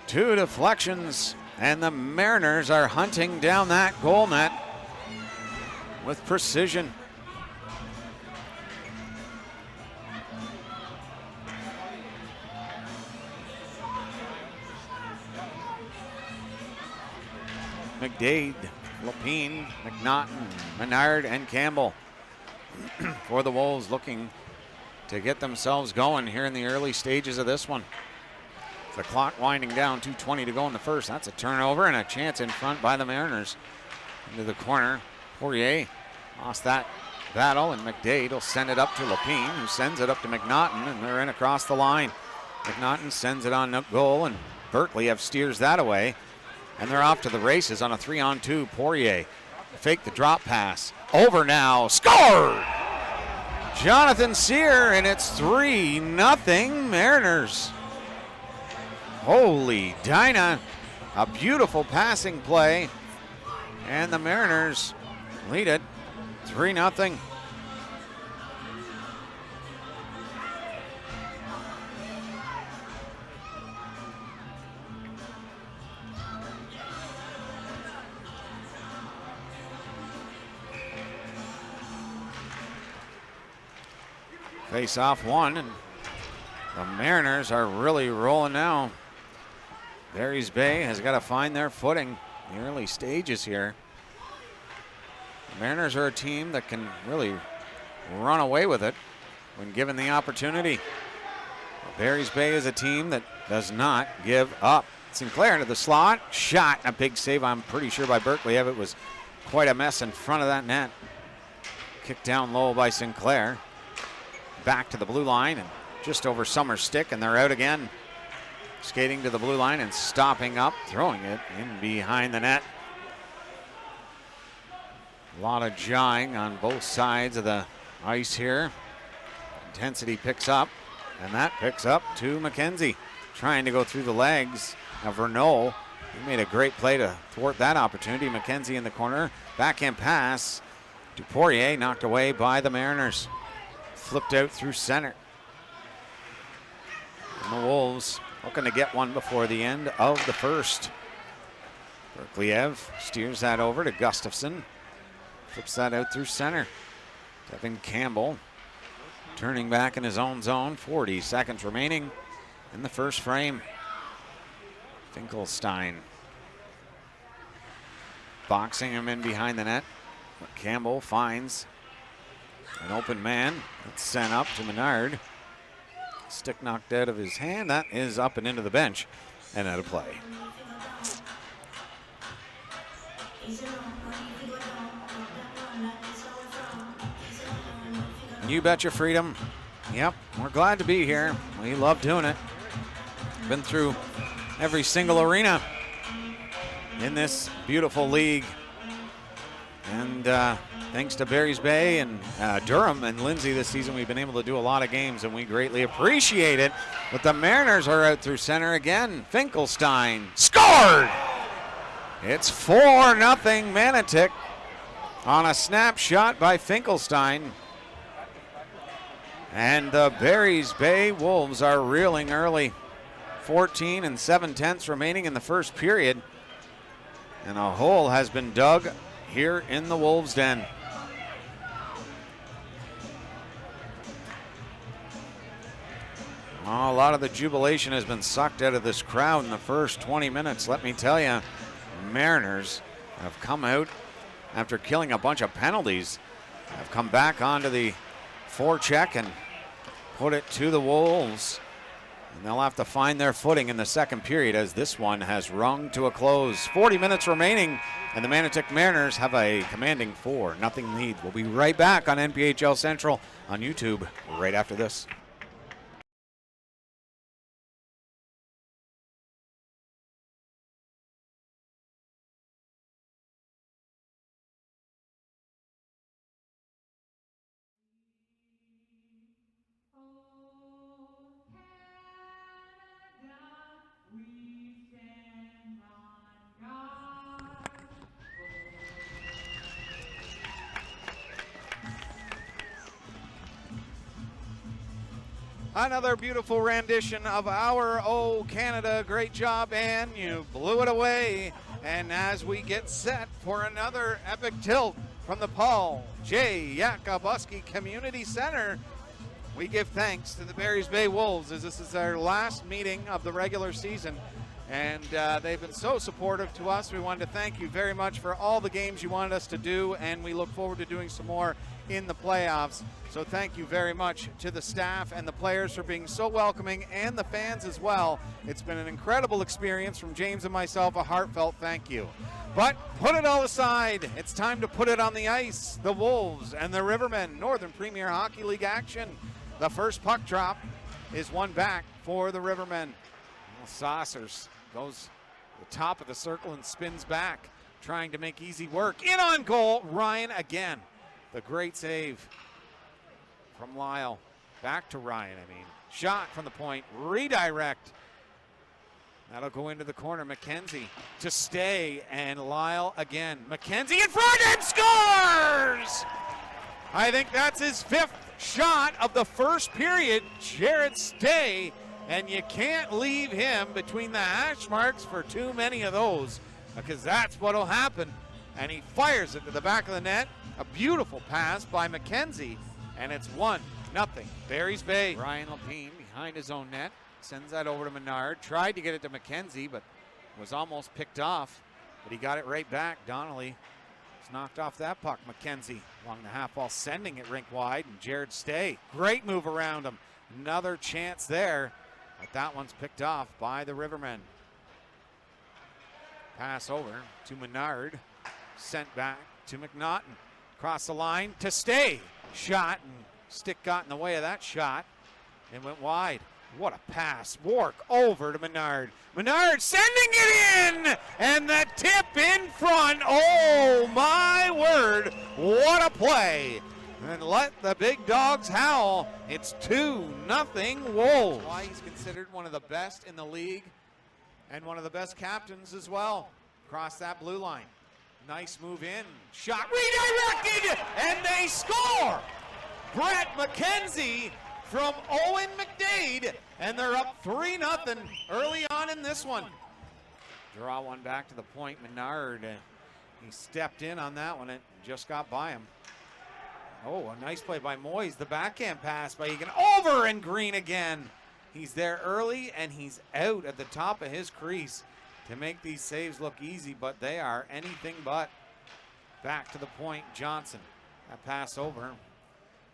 2 deflections. And the Mariners are hunting down that goal net with precision. McDade, Lapine, McNaughton, Menard, and Campbell for the Wolves, looking to get themselves going here in the early stages of this one. The clock winding down, 2:20 to go in the first. That's a turnover and a chance in front by the Mariners. Into the corner, Poirier lost that battle, and McDade will send it up to Lapine, who sends it up to McNaughton, and they're in across the line. McNaughton sends it on goal, and Berkeley steers that away, and they're off to the races on a 3-on-2. Poirier fake the drop pass. Over now, scored! Jonathan Sear, and it's 3-0 Mariners. Holy Dinah, a beautiful passing play, and the Mariners lead it 3-0. Face off one, and the Mariners are really rolling now. Barry's Bay has got to find their footing in the early stages here. The Mariners are a team that can really run away with it when given the opportunity. Barry's Bay is a team that does not give up. Sinclair into the slot, shot, a big save, I'm pretty sure, by Berkeley. It was quite a mess in front of that net. Kicked down low by Sinclair. Back to the blue line and just over Summers' stick, and they're out again. Skating to the blue line and stopping up, throwing it in behind the net. A lot of jawing on both sides of the ice here. Intensity picks up, and that picks up to McKenzie. Trying to go through the legs of Renault. He made a great play to thwart that opportunity. McKenzie in the corner. Backhand pass to Poirier, knocked away by the Mariners. Flipped out through center. And the Wolves looking to get one before the end of the first. Berkliev steers that over to Gustafson. Flips that out through center. Devin Campbell turning back in his own zone. 40 seconds remaining in the first frame. Finkelstein boxing him in behind the net. But Campbell finds an open man. It's sent up to Menard. Stick knocked out of his hand. That is up and into the bench and out of play. You bet your freedom. Yep, we're glad to be here. We love doing it. Been through every single arena in this beautiful league. And thanks to Barry's Bay and Durham and Lindsay this season, we've been able to do a lot of games, and we greatly appreciate it. But the Mariners are out through center again. Finkelstein scored! It's 4-0 Manotick on a snapshot by Finkelstein. And the Barry's Bay Wolves are reeling early. 14 7/10 remaining in the first period. And a hole has been dug here in the Wolves' den. Oh, a lot of the jubilation has been sucked out of this crowd in the first 20 minutes. Let me tell you, Mariners have come out after killing a bunch of penalties, have come back onto the forecheck and put it to the Wolves. And they'll have to find their footing in the second period as this one has rung to a close. 40 minutes remaining, and the Manotick Mariners have a commanding 4-0 lead. We'll be right back on NPHL Central on YouTube right after this. Another beautiful rendition of our Oh Canada. Great job, Ann. You blew it away. And as we get set for another epic tilt from the Paul J. Yakabuski Community Center, we give thanks to the Barry's Bay Wolves as this is their last meeting of the regular season. And they've been so supportive to us. We wanted to thank you very much for all the games you wanted us to do, and we look forward to doing some more in the playoffs. So thank you very much to the staff and the players for being so welcoming, and the fans as well. It's been an incredible experience. From James and myself, a heartfelt thank you. But put it all aside. It's time to put it on the ice. The Wolves and the Rivermen, Northern Premier Hockey League action. The first puck drop is one back for the Rivermen. Well, Saucers goes to the top of the circle and spins back, trying to make easy work. In on goal, Ryan again. The great save from Lyle. Back to Ryan, Shot from the point, redirect. That'll go into the corner. McKenzie to stay, and Lyle again. McKenzie in front and scores! I think that's his 5th shot of the first period. Jared Stay. And you can't leave him between the hash marks for too many of those, because that's what will happen. And he fires it to the back of the net. A beautiful pass by McKenzie, and it's 1-0. Barry's Bay. Ryan Lapine behind his own net. Sends that over to Menard. Tried to get it to McKenzie, but was almost picked off. But he got it right back. Donnelly was knocked off that puck. McKenzie along the half wall, sending it rink wide, and Jared Stay. Great move around him. Another chance there. But that one's picked off by the Rivermen. Pass over to Menard. Sent back to McNaughton. Across the line to Stay. Shot, and stick got in the way of that shot and went wide. What a pass. Wark over to Menard. Menard sending it in! And the tip in front. Oh my word. What a play. And let the big dogs howl. It's 2-0 Wolves. Why he's considered one of the best in the league and one of the best captains as well. Across that blue line. Nice move in. Shot redirected, and they score! Brett McKenzie from Owen McDade, and they're up 3-0 early on in this one. Draw one back to the point. Menard, he stepped in on that one and just got by him. Oh, a nice play by Moyes. The backhand pass by Egan. Over, and Green again. He's there early, and he's out at the top of his crease to make these saves look easy, but they are anything but. Back to the point, Johnson. That pass over.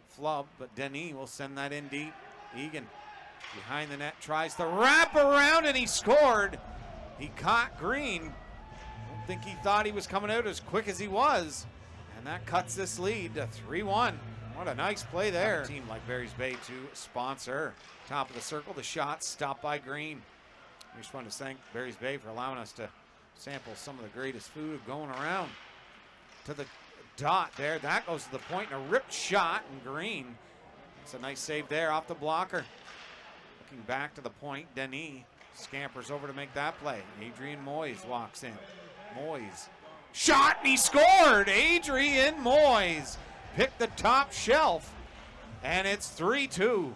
Flub, but Denis will send that in deep. Egan behind the net tries to wrap around, and he scored. He caught Green. I don't think he thought he was coming out as quick as he was. And that cuts this lead to 3-1. What a nice play there. A team like Barry's Bay to sponsor. Top of the circle, the shot stopped by Green. We just want to thank Barry's Bay for allowing us to sample some of the greatest food going around. To the dot there, that goes to the point, and a ripped shot, and Green. It's a nice save there off the blocker. Looking back to the point, Denis scampers over to make that play. Adrian Moyes walks in. Moyes. Shot, and he scored! Adrian Moyes picked the top shelf, and it's 3-2.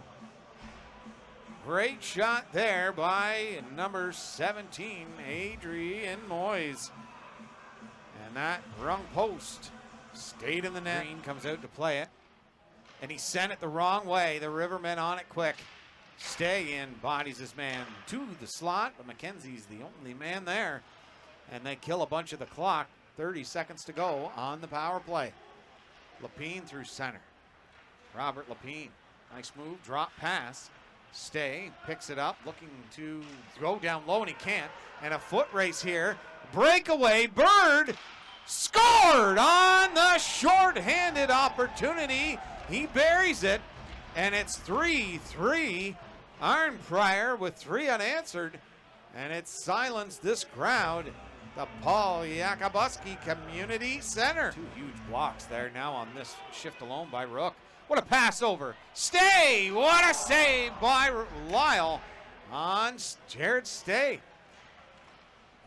Great shot there by number 17, Adrian Moyes. And that rung post stayed in the net. Green comes out to play it, and he sent it the wrong way. The Rivermen on it quick. Stay in, bodies his man to the slot, but McKenzie's the only man there. And they kill a bunch of the clock. 30 seconds to go on the power play. Lapine through center. Robert Lapine Nice move, drop pass. Stay, picks it up, looking to go down low, and he can't. And a foot race here. Breakaway, Bird scored on the short-handed opportunity. He buries it, and it's 3-3. Arnprior with 3 unanswered, and it's silenced this crowd. The Paul Yakabuski Community Center. 2 huge blocks there now on this shift alone by Rook. What a pass over. Stay! What a save by Lyle on Jared Stay.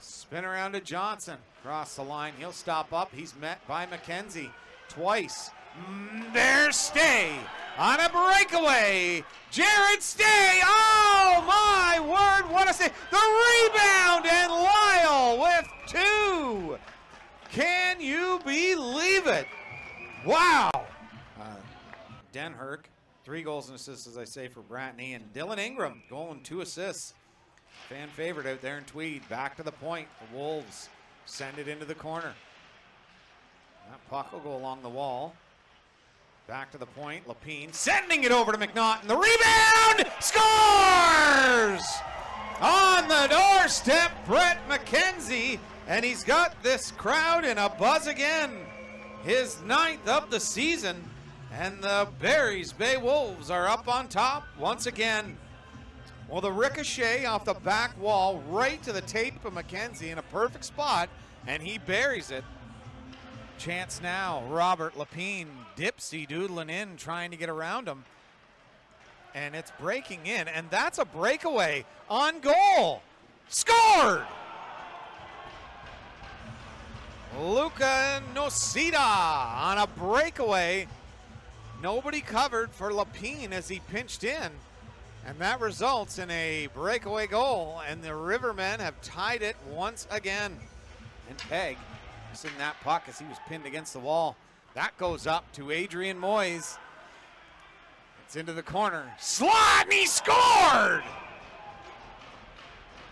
Spin around to Johnson. Across the line. He'll stop up. He's met by McKenzie twice. There's Stay on a breakaway. Jared Stay. Oh my word. What a save. The rebound, and Lyle with 2. Can you believe it? Wow. Den Herc, 3 goals and assists, as I say, for Bratney. And Dylan Ingram going 2 assists. Fan favorite out there in Tweed. Back to the point. The Wolves send it into the corner. That puck will go along the wall. Back to the point. Lapine sending it over to McNaughton. The rebound! Scores! On the doorstep, Brett McKenzie. And he's got this crowd in a buzz again. His 9th of the season. And the Barry's Bay Wolves are up on top once again. Well, the ricochet off the back wall right to the tape of McKenzie in a perfect spot, and he buries it. Chance now, Robert Lapine, dipsy doodling in, trying to get around him. And it's breaking in, and that's a breakaway on goal. Scored! Luca Nocita on a breakaway. Nobody covered for Lapine as he pinched in, and that results in a breakaway goal, and the Rivermen have tied it once again. And Pegg missing that puck as he was pinned against the wall. That goes up to Adrian Moyes. It's into the corner. Slot, and he scored!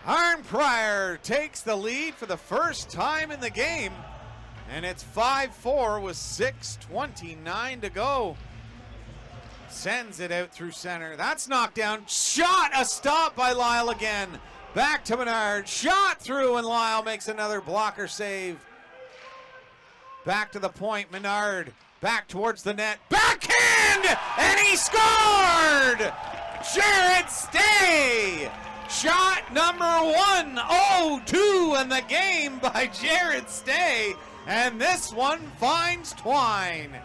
Arnprior takes the lead for the first time in the game, and it's 5-4 with 6:29 to go. Sends it out through center. That's knocked down. Shot, a stop by Lyle again. Back to Menard. Shot through, and Lyle makes another blocker save. Back to the point. Menard back towards the net. Backhand, and he scored! Jared Stay. Shot number 1-0-2 in the game by Jared Stay. And this one finds twine.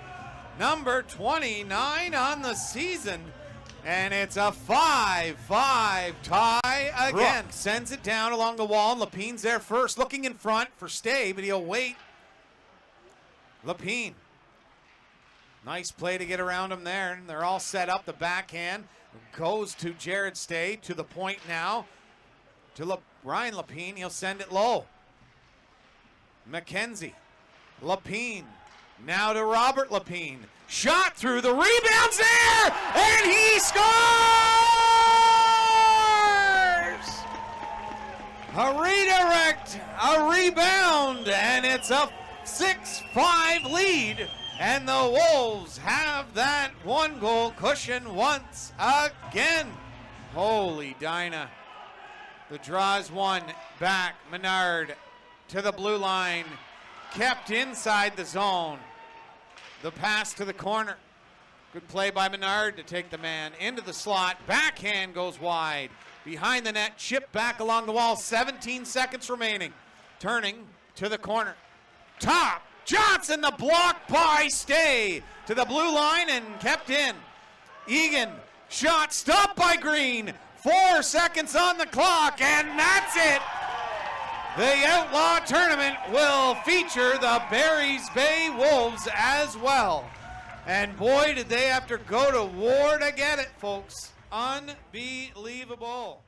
Number 29 on the season, and it's a 5-5 tie again. Rook sends it down along the wall, and Lapine's there first, looking in front for Stay, but he'll wait. Lapine, nice play to get around him there, and they're all set up. The backhand goes to Jared Stay, to the point now, to Ryan Lapine. He'll send it low. McKenzie, Lapine, now to Robert Lapine. Shot through, the rebound's there, and he scores! A redirect, a rebound, and it's a 6-5 lead. And the Wolves have that 1-goal cushion once again. Holy Dinah. The draw is one. Back, Menard to the blue line. Kept inside the zone. The pass to the corner. Good play by Menard to take the man into the slot. Backhand goes wide. Behind the net, chip back along the wall. 17 seconds remaining. Turning to the corner. Top. Johnson, the block by Stay. To the blue line and kept in. Egan, shot stopped by Green. 4 seconds on the clock, and that's it. The Outlaw Tournament will feature the Barry's Bay Wolves as well. And boy, did they have to go to war to get it, folks. Unbelievable.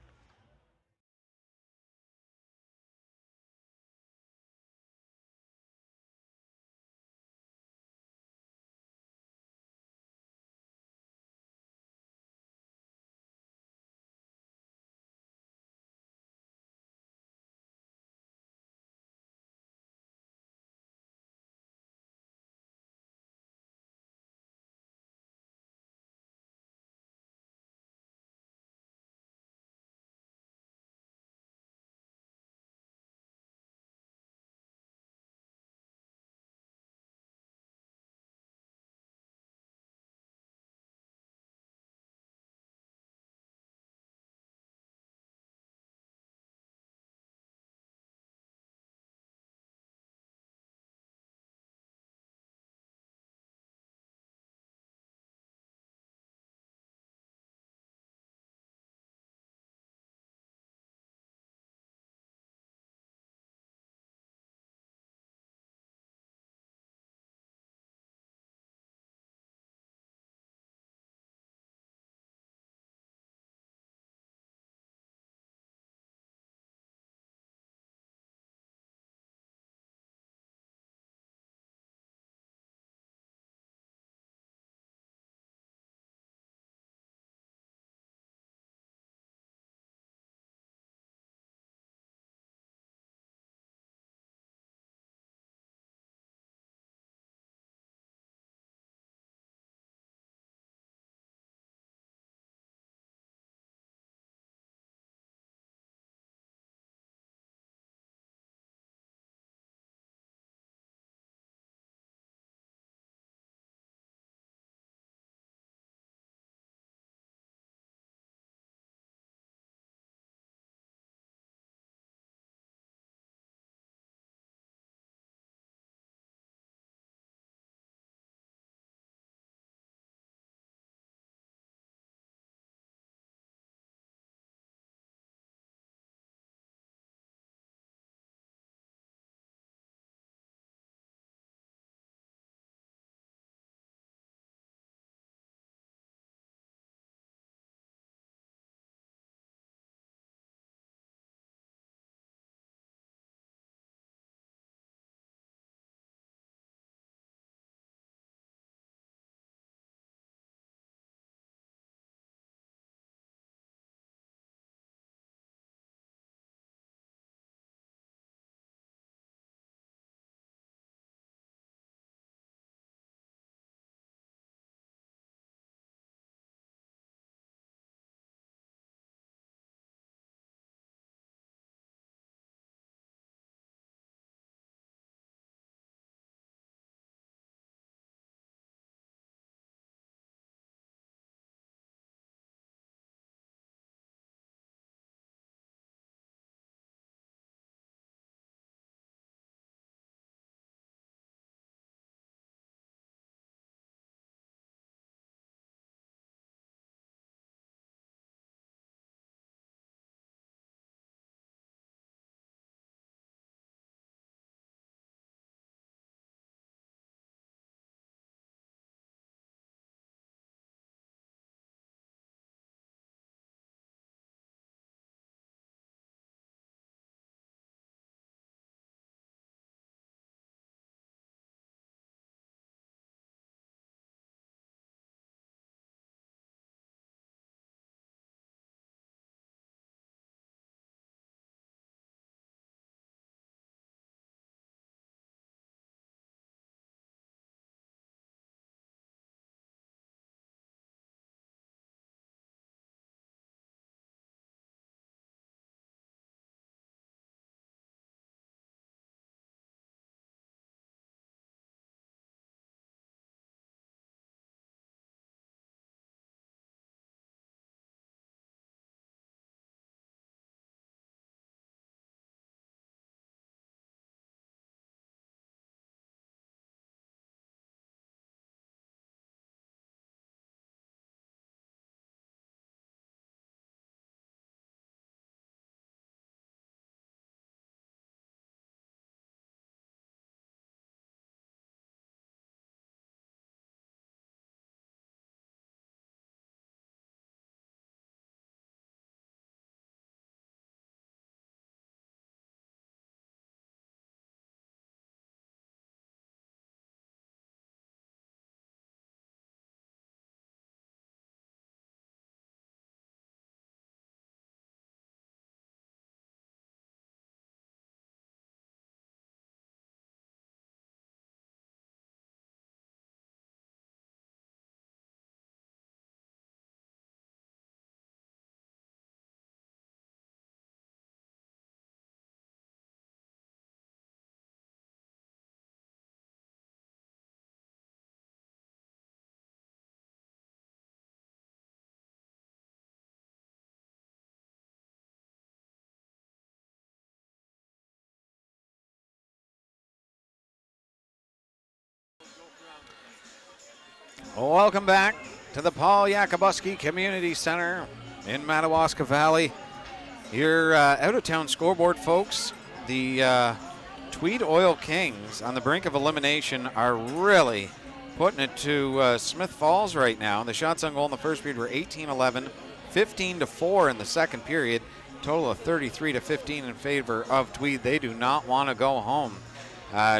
Welcome back to the Paul Yakabuski Community Center in Madawaska Valley. Your out-of-town scoreboard, folks. The Tweed Oil Kings on the brink of elimination are really putting it to Smith Falls right now. The shots on goal in the first period were 18-11, 15-4 in the second period. Total of 33-15 in favor of Tweed. They do not want to go home.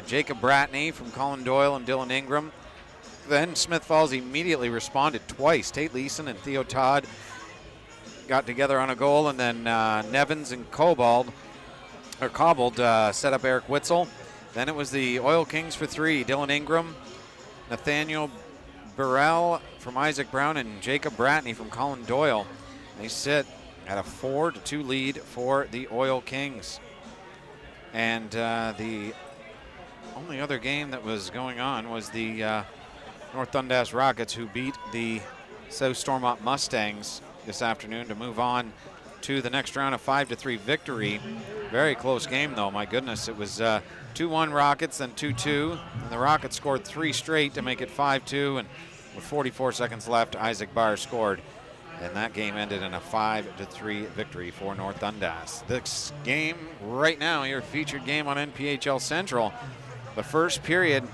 Jacob Bratney from Colin Doyle and Dylan Ingram. Then Smith Falls immediately responded twice. Tate Leeson and Theo Todd got together on a goal, and then Nevins and Cobbled set up Eric Witzel. Then it was the Oil Kings for three. Dylan Ingram, Nathaniel Burrell from Isaac Brown, and Jacob Bratney from Colin Doyle. They sit at a 4-2 lead for the Oil Kings. And the only other game that was going on was the North Dundas Rockets, who beat the South Stormont Mustangs this afternoon to move on to the next round, of 5-3 victory. Very close game, though. My goodness, it was 2-1 Rockets, then 2-2. And the Rockets scored 3 straight to make it 5-2. And with 44 seconds left, Isaac Barr scored. And that game ended in a 5-3 victory for North Dundas. This game right now, your featured game on NPHL Central. The first period,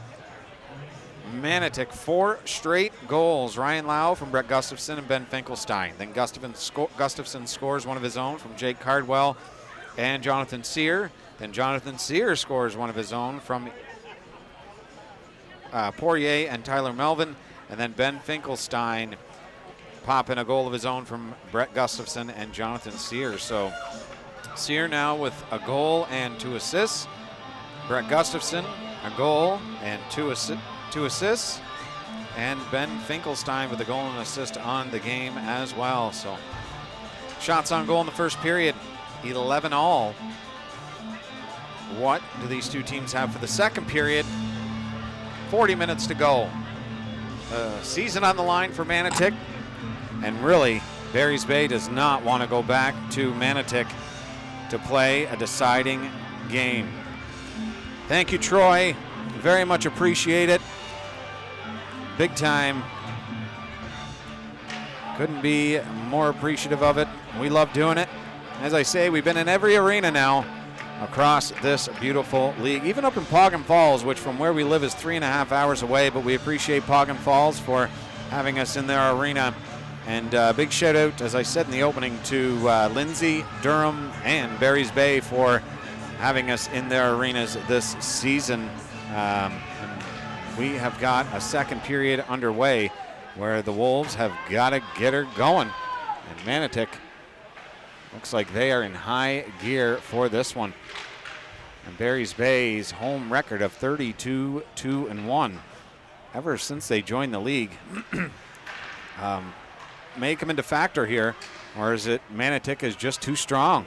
Manotick, 4 straight goals. Ryan Lau from Brett Gustafson and Ben Finkelstein. Then Gustafson scores one of his own from Jake Cardwell and Jonathan Sear. Then Jonathan Sear scores one of his own from Poirier and Tyler Melvin. And then Ben Finkelstein popping a goal of his own from Brett Gustafson and Jonathan Sear. So Sear now with a goal and 2 assists. Brett Gustafson, a goal and 2 assists, and Ben Finkelstein with a goal and assist on the game as well. So shots on goal in the first period, 11 all. What do these two teams have for the second period? 40 minutes to go. Season on the line for Manotick, and really Barry's Bay does not want to go back to Manotick to play a deciding game. Thank you, Troy. Very much appreciate it. Big time. Couldn't be more appreciative of it. We love doing it. As I say, we've been in every arena now across this beautiful league, even up in Pogham Falls, which from where we live is 3.5 hours away, but we appreciate Pogham Falls for having us in their arena. And big shout out, as I said in the opening, to Lindsay, Durham, and Barry's Bay for having us in their arenas this season. We have got a second period underway where the Wolves have got to get her going. And Manotick looks like they are in high gear for this one. And Barry's Bay's home record of 32-2-1 ever since they joined the league may come into factor here, or is it Manotick is just too strong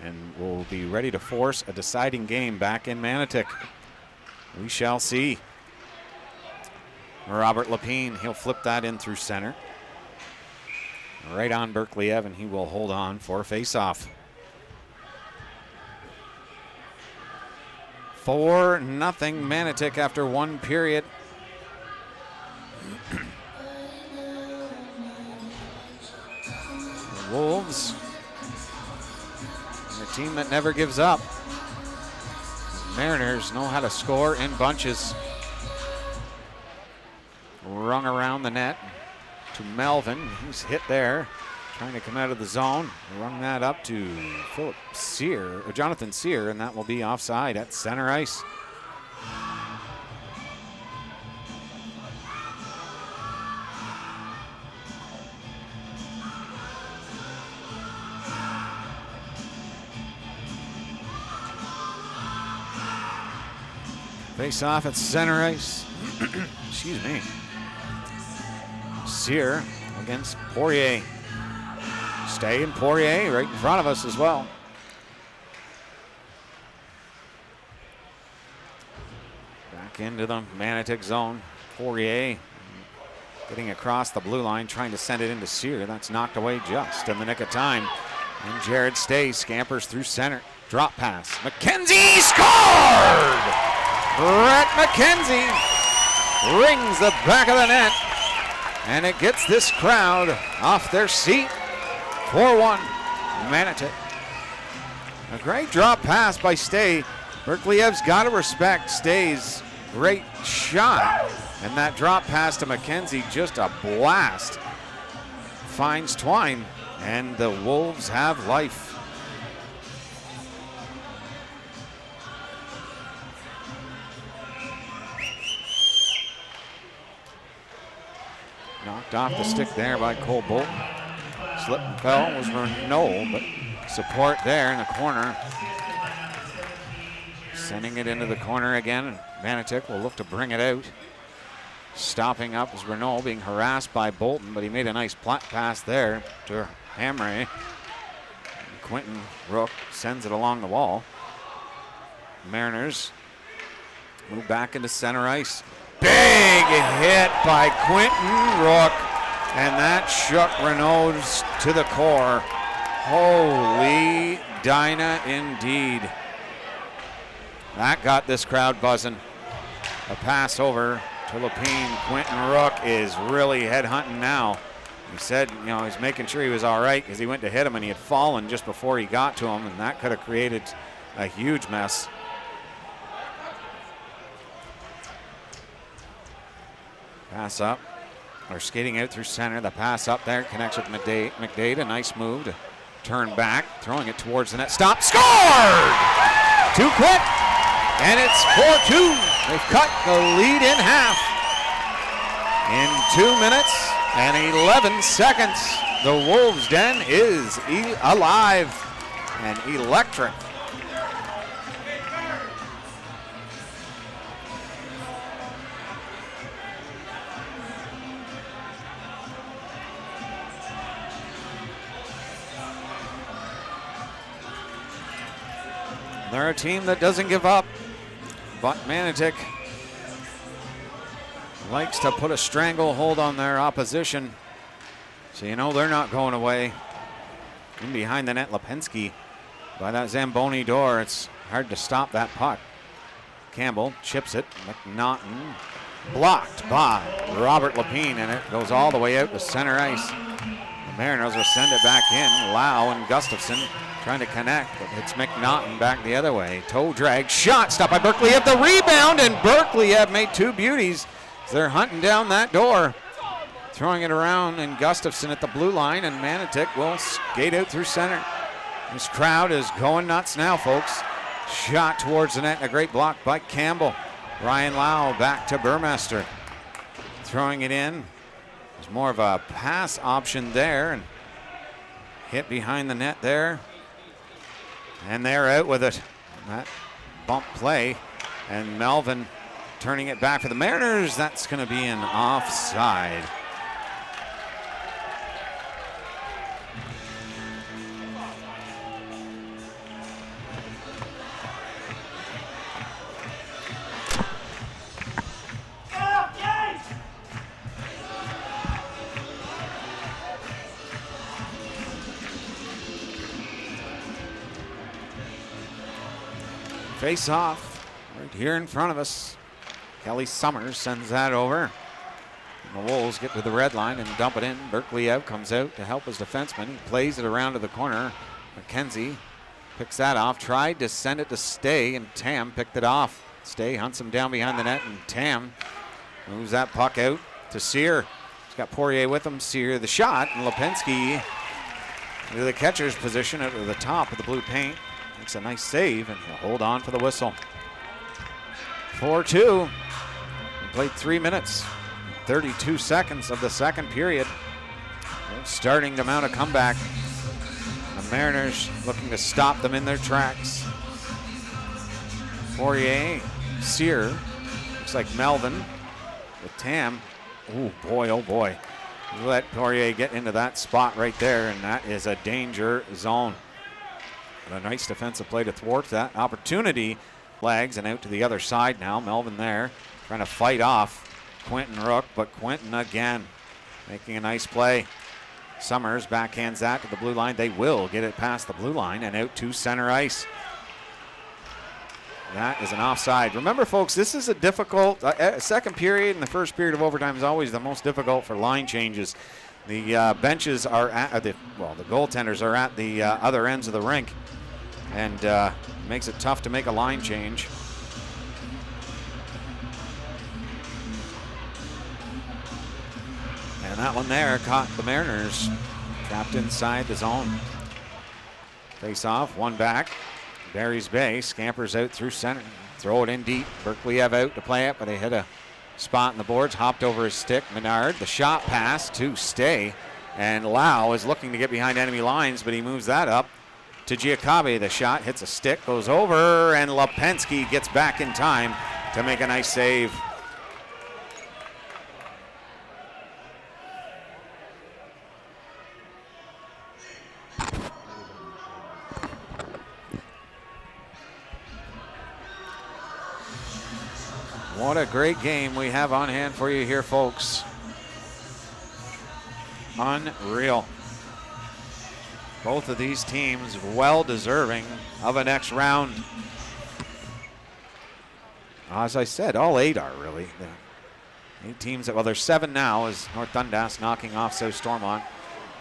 and will be ready to force a deciding game back in Manotick? We shall see. Robert Lapine, he'll flip that in through center. Right on Berkeley Evan, he will hold on for a face-off. 4-0 Manotick after one period. The Wolves, a team that never gives up. Mariners know how to score in bunches. Rung around the net to Melvin, who's hit there, trying to come out of the zone. Rung that up to Jonathan Sear, and that will be offside at center ice. Face off at center ice. Excuse me. Sear against Poirier. Stay in Poirier right in front of us as well. Back into the Manotick zone. Poirier getting across the blue line, trying to send it into Sear. That's knocked away just in the nick of time. And Jared Stay scampers through center. Drop pass. McKenzie scored! Brett McKenzie rings the back of the net And it gets this crowd off their seat. 4-1, Manotick. A great drop pass by Stay. Berkliev's got to respect Stay's great shot. And that drop pass to McKenzie, just a blast. Finds Twine, and the Wolves have life. Knocked off the stick there by Cole Bolton. Slip and fell was Renault, but support there in the corner. Sending it into the corner again, and Manotick will look to bring it out. Stopping up is Renault, being harassed by Bolton, but he made a nice pass there to Hamray. Quentin Rook sends it along the wall. Mariners move back into center ice. Big hit by Quentin Rook, and that shook Renault's to the core. Holy Dinah indeed. That got this crowd buzzing. A pass over to Lapine. Quentin Rook is really headhunting now. He said, you know, he's making sure he was all right because he went to hit him and he had fallen just before he got to him, and that could have created a huge mess. Pass up, or skating out through center. The pass up there connects with McDade. A nice move to turn back, throwing it towards the net. Stop, scored! Too quick, and it's 4-2. They've cut the lead in half. In 2 minutes and 11 seconds, the Wolves' Den is alive and electric. They're a team that doesn't give up, but Manotick likes to put a stranglehold on their opposition. So you know they're not going away. In behind the net, Lipinski by that Zamboni door. It's hard to stop that puck. Campbell chips it. McNaughton blocked by Robert Lapine, and it goes all the way out to center ice. The Mariners will send it back in. Lau and Gustafson trying to connect, but it's McNaughton back the other way. Toe drag, shot, stopped by Berkleyev. The rebound, and Berkleyev made two beauties. They're hunting down that door. Throwing it around, and Gustafson at the blue line, and Manotick will skate out through center. This crowd is going nuts now, folks. Shot towards the net, and a great block by Campbell. Ryan Lau back to Burmester. Throwing it in. There's more of a pass option there, and hit behind the net there. And they're out with it. That bump play, and Melvin turning it back for the Mariners. That's going to be an offside. Face off right here in front of us. Kelly Summers sends that over. And the Wolves get to the red line and dump it in. Berkleyev comes out to help his defenseman. He plays it around to the corner. McKenzie picks that off. Tried to send it to Stay, and Tam picked it off. Stay hunts him down behind the net, and Tam moves that puck out to Sear. He's got Poirier with him. Sear the shot, and Lipinski into the catcher's position out of the top of the blue paint. Makes a nice save, and he'll hold on for the whistle. 4-2. We played 3 minutes, 32 seconds of the second period. They're starting to mount a comeback. The Mariners looking to stop them in their tracks. Poirier, Sear, looks like Melvin with Tam. Oh boy. Let Poirier get into that spot right there, and that is a danger zone. A nice defensive play to thwart that opportunity. Legs and out to the other side now. Melvin there trying to fight off Quentin Rook, but Quentin again making a nice play. Summers backhands that to the blue line. They will get it past the blue line and out to center ice. That is an offside. Remember, folks, this is a difficult second period, and the first period of overtime is always the most difficult for line changes. The benches are at the goaltenders are at the other ends of the rink, and makes it tough to make a line change. And that one there caught the Mariners trapped inside the zone. Face off, one back. Barry's Bay scampers out through center. Throw it in deep. Berkley out to play it, but they hit a spot in the boards. Hopped over his stick. Menard, the shot pass to Stay. And Lau is looking to get behind enemy lines, but he moves that up to Giacobbe. The shot hits a stick, goes over, and Lipinski gets back in time to make a nice save. What a great game we have on hand for you here, folks. Unreal. Both of these teams well deserving of a next round. As I said, all 8 are really. The 8 teams, well, there's 7 now as North Dundas knocking off South Stormont.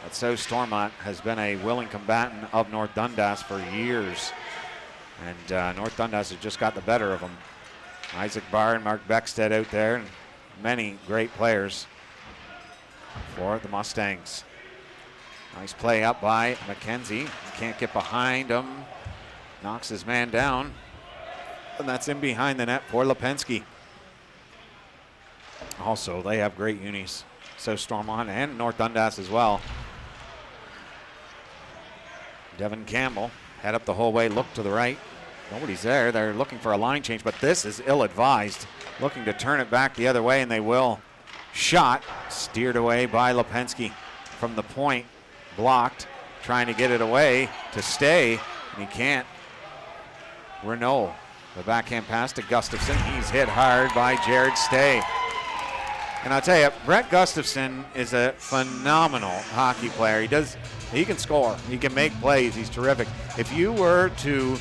But South Stormont has been a willing combatant of North Dundas for years. And North Dundas has just got the better of them. Isaac Barr and Mark Beckstead out there, and many great players for the Mustangs. Nice play up by McKenzie. Can't get behind him. Knocks his man down. And that's in behind the net for Lipinski. Also, they have great unis. So Stormont and North Dundas as well. Devin Campbell head up the whole way, look to the right. Nobody's there. They're looking for a line change, but this is ill-advised. Looking to turn it back the other way, and they will. Shot steered away by Lipinski from the point. Blocked, trying to get it away to Stay, and he can't. Renault, the backhand pass to Gustafson. He's hit hard by Jared Stay. And I'll tell you, Brett Gustafson is a phenomenal hockey player. He can score. He can make plays. He's terrific. If you were to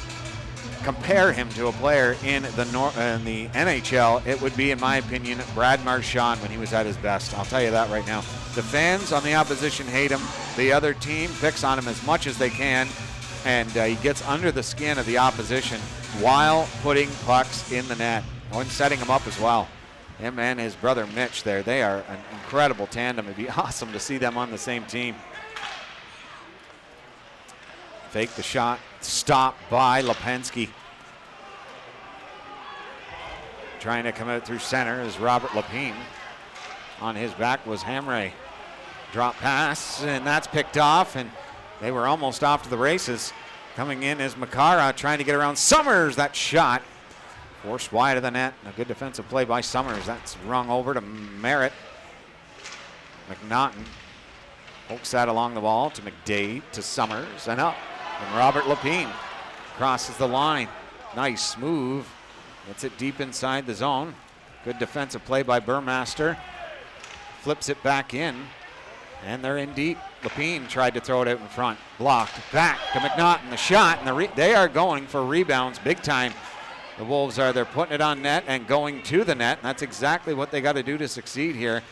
compare him to a player in the NHL, it would be, in my opinion, Brad Marchand when he was at his best. I'll tell you that right now. The fans on the opposition hate him. The other team picks on him as much as they can, and he gets under the skin of the opposition while putting pucks in the net and setting them up as well. Him and his brother Mitch there, they are an incredible tandem. It'd be awesome to see them on the same team. Fake the shot, stopped by Lipinski. Trying to come out through center is Robert Lapine. On his back was Hamray. Drop pass, and that's picked off, and they were almost off to the races. Coming in is Makara trying to get around Summers. That shot forced wide of the net. A good defensive play by Summers. That's rung over to Merritt. McNaughton pokes that along the wall to McDade, to Summers, and up. And Robert Lapine crosses the line. Nice move. Gets it deep inside the zone. Good defensive play by Burmaster. Flips it back in. And they're in deep. Lapine tried to throw it out in front. Blocked. Back to McNaughton. The shot. And they are going for rebounds big time. The Wolves are. They're putting it on net and going to the net. And that's exactly what they got to do to succeed here.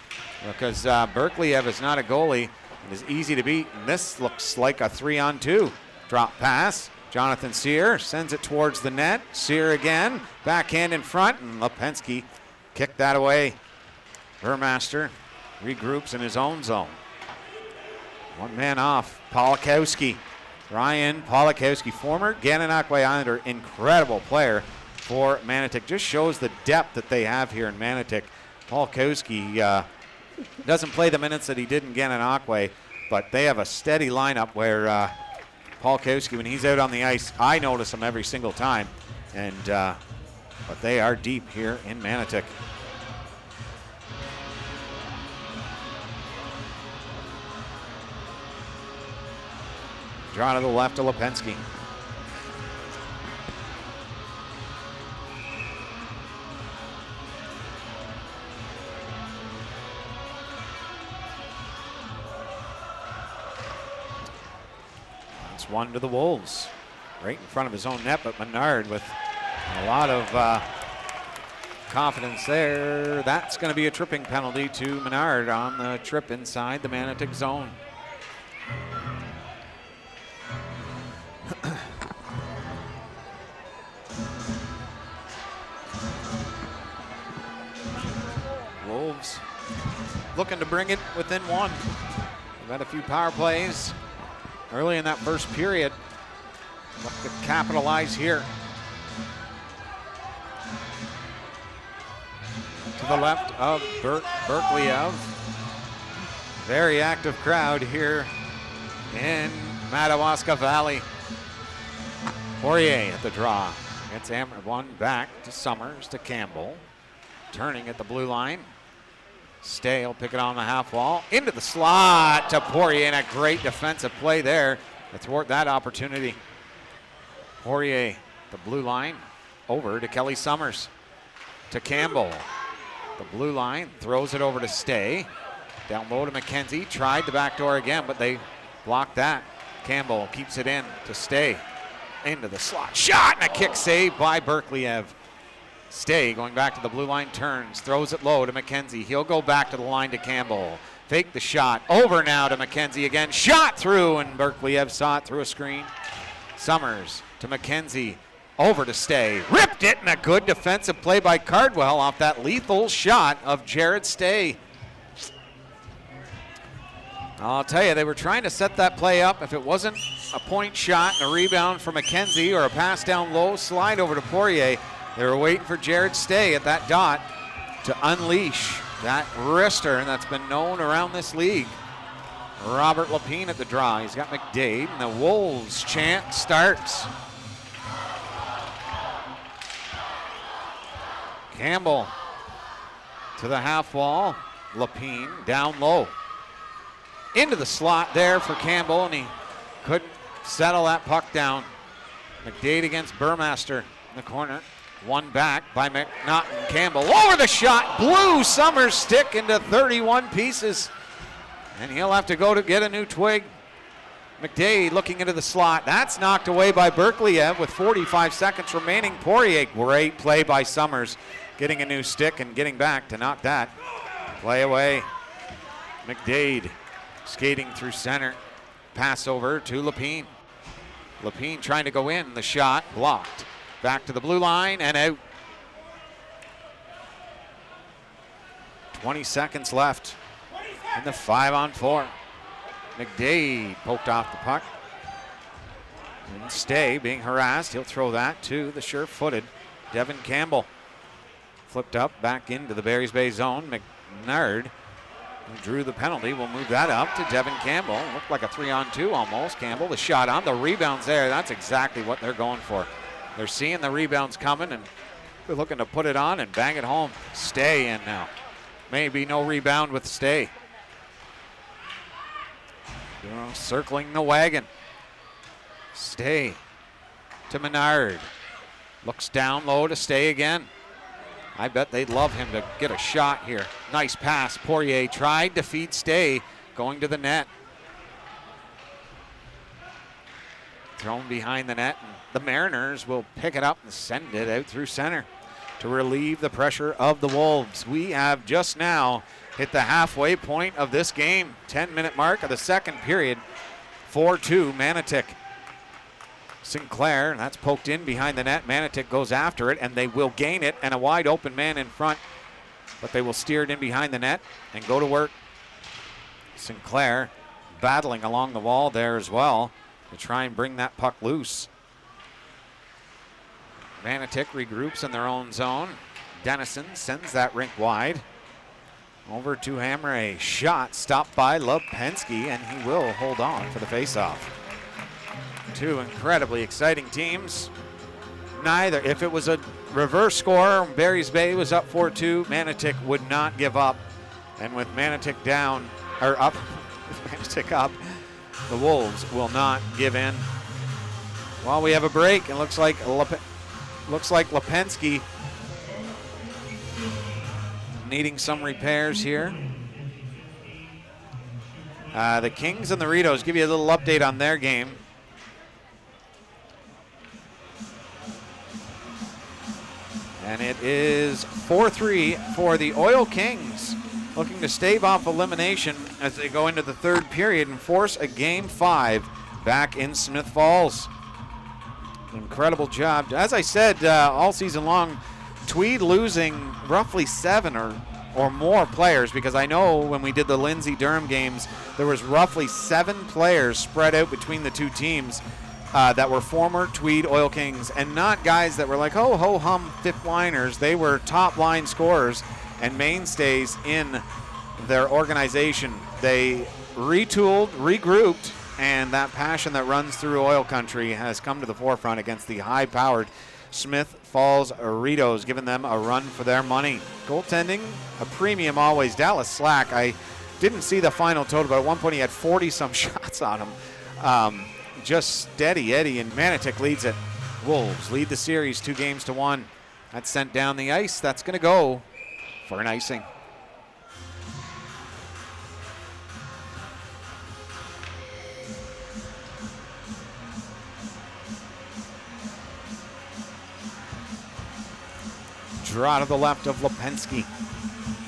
Because Berkley is not a goalie. It is easy to beat. And this looks like a 3-on-2. Drop pass. Jonathan Sear sends it towards the net. Sear again. Backhand in front. And Lipinski kicked that away. Burmaster regroups in his own zone. One man off. Polakowski. Ryan Polakowski, former Gananoque Islander, incredible player for Manotick. Just shows the depth that they have here in Manotick. Polakowski doesn't play the minutes that he did in Gananoque, but they have a steady lineup where Polakowski, when he's out on the ice, I notice him every single time. And but they are deep here in Manotick. Draw to the left to Lipinski. That's one to the Wolves. Right in front of his own net, but Menard with A lot of confidence there. That's going to be a tripping penalty to Menard on the trip inside the Manotick zone. Wolves looking to bring it within one. They've had a few power plays early in that first period. Look to capitalize here. To the left of Berkeley. Very active crowd here in Madawaska Valley. Poirier at the draw. Gets one back to Summers, to Campbell. Turning at the blue line. Stay will pick it on the half wall. Into the slot to Poirier, and a great defensive play there to thwart that opportunity. Poirier, the blue line, over to Kelly Summers. To Campbell. The blue line throws it over to Stay. Down low to McKenzie. Tried the back door again, but they blocked that. Campbell keeps it in to Stay. Into the slot. Shot and a kick saved by Berkeley. Stay going back to the blue line, turns, throws it low to McKenzie. He'll go back to the line to Campbell. Fake the shot. Over now to McKenzie again. Shot through, and Berkeley saw it through a screen. Summers to McKenzie. Over to Stay. Ripped it, and a good defensive play by Cardwell off that lethal shot of Jared Stay. I'll tell you, they were trying to set that play up. If it wasn't a point shot and a rebound for McKenzie or a pass down low, slide over to Poirier, they were waiting for Jared Stay at that dot to unleash that wrister, and that's been known around this league. Robert Lapine at the draw. He's got McDade, and the Wolves chant starts. Campbell to the half wall. Lapine down low. Into the slot there for Campbell, and he couldn't settle that puck down. McDade against Burmaster in the corner. One back by McNaughton. Campbell over the shot. Blew Summers' stick into 31 pieces. And he'll have to go to get a new twig. McDade looking into the slot. That's knocked away by Berkeley with 45 seconds remaining. Poirier, great play by Summers. Getting a new stick and getting back to knock that play away. McDade skating through center. Pass over to Lapine. Lapine trying to go in. The shot blocked. Back to the blue line and out. 20 seconds left in the 5-on-4. McDade poked off the puck. And Stay being harassed. He'll throw that to the sure-footed Devin Campbell. Flipped up back into the Barry's Bay zone. McNard, who drew the penalty, will move that up to Devin Campbell. Looked like a 3-on-2 almost. Campbell, the shot on. The rebound's there. That's exactly what they're going for. They're seeing the rebounds coming, and they're looking to put it on and bang it home. Stay in now. Maybe no rebound with Stay. Circling the wagon. Stay to Menard. Looks down low to Stay again. I bet they'd love him to get a shot here. Nice pass. Poirier tried to feed Stay, going to the net. Thrown behind the net, and the Mariners will pick it up and send it out through center to relieve the pressure of the Wolves. We have just now hit the halfway point of this game. 10-minute mark of the second period. 4-2 Manotick. Sinclair, and that's poked in behind the net. Manotick goes after it, and they will gain it, and a wide open man in front, but they will steer it in behind the net and go to work. Sinclair battling along the wall there as well to try and bring that puck loose. Manotick regroups in their own zone. Dennison sends that rink wide. Over to Hammer, a shot stopped by Lopensky, and he will hold on for the faceoff. Two incredibly exciting teams. Neither, if it was a reverse score, Barry's Bay was up 4-2, Manotick would not give up. And with Manotick down, or up, with Manotick up, the Wolves will not give in. Well, we have a break, and looks like Lopensky needing some repairs here. The Kings and the Ritos, give you a little update on their game. And it is 4-3 for the Oil Kings, looking to stave off elimination as they go into the third period and force a Game 5 back in Smith Falls. Incredible job. As I said, all season long, Tweed losing roughly 7 or more players, because I know when we did the Lindsay-Durham games, there was roughly 7 players spread out between the two teams that were former Tweed Oil Kings, and not guys that were like, oh, ho-hum, fifth liners. They were top line scorers and mainstays in their organization. They retooled, regrouped, and that passion that runs through oil country has come to the forefront against the high-powered Smith Falls Aritos, giving them a run for their money. Goaltending, a premium always. Dallas Slack, I didn't see the final total, but at one point he had 40-some shots on him. Just steady Eddie, and Manotick leads it. Wolves lead the series 2-1. That's sent down the ice. That's going to go for an icing. Draw to the left of Lipinski.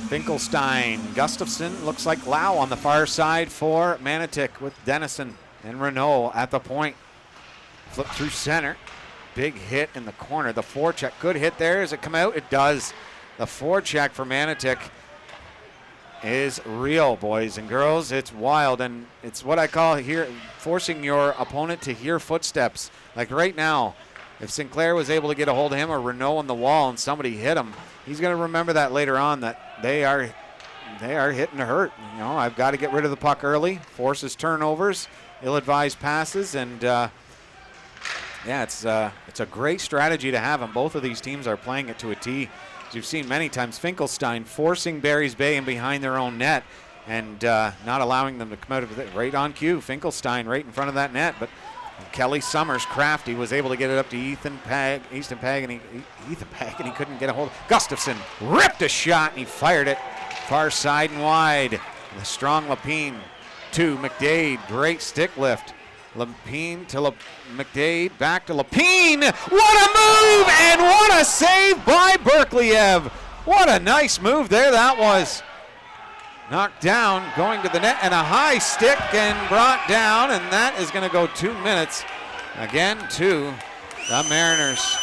Finkelstein, Gustafson, looks like Lau on the far side for Manotick with Dennison and Renault at the point. Flip through center. Big hit in the corner. The forecheck, good hit there. Does it come out? It does. The forecheck for Manotick is real, boys and girls. It's wild, and it's what I call here forcing your opponent to hear footsteps. Like right now, if Sinclair was able to get a hold of him or Renault on the wall and somebody hit him, he's going to remember that later on, that they are hitting to hurt. You know, I've got to get rid of the puck early, forces turnovers, ill-advised passes, and yeah, it's a great strategy to have, and both of these teams are playing it to a T. As you've seen many times, Finkelstein forcing Barry's Bay in behind their own net and not allowing them to come out of it. Right on cue, Finkelstein right in front of that net, but Kelly Summers, crafty, was able to get it up to Ethan Pag, and he couldn't get a hold. Gustafson ripped a shot, and he fired it far side and wide. The strong Lapine to McDade, great stick lift. Lapine to McDade, back to Lapine. What a move, and what a save by Berkliev. What a nice move there that was. Knocked down, going to the net, and a high stick and brought down, and that is going to go 2 minutes again to the Mariners.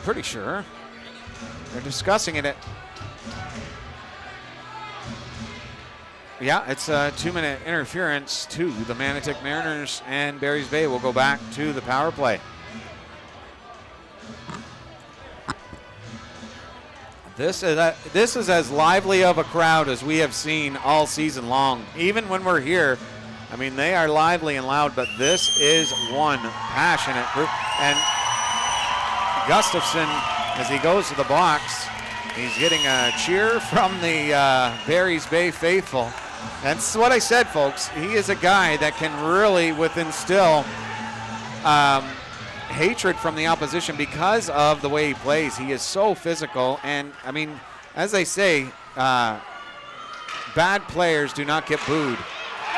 Pretty sure they're discussing it. Yeah, it's a 2-minute interference to the Manotick Mariners, and Barry's Bay will go back to the power play. This is as lively of a crowd as we have seen all season long. Even when we're here, I mean, they are lively and loud, but this is one passionate group. And Gustafson, as he goes to the box, he's getting a cheer from the Barry's Bay faithful. That's what I said, folks. He is a guy that can really instill hatred from the opposition because of the way he plays. He is so physical, and I mean, as they say, bad players do not get booed.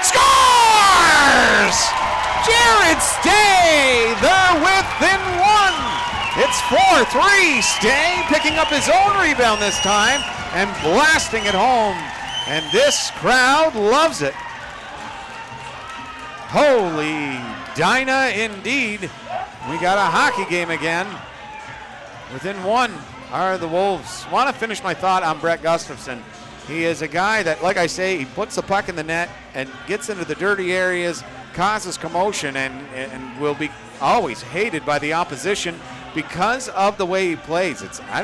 Scores! Jared Stay, they're within one. It's 4-3. Stay picking up his own rebound this time and blasting it home. And this crowd loves it. Holy Dinah indeed. We got a hockey game again. Within one are the Wolves. Want to finish my thought on Brett Gustafson. He is a guy that, like I say, he puts the puck in the net and gets into the dirty areas, causes commotion, and will be always hated by the opposition because of the way he plays. I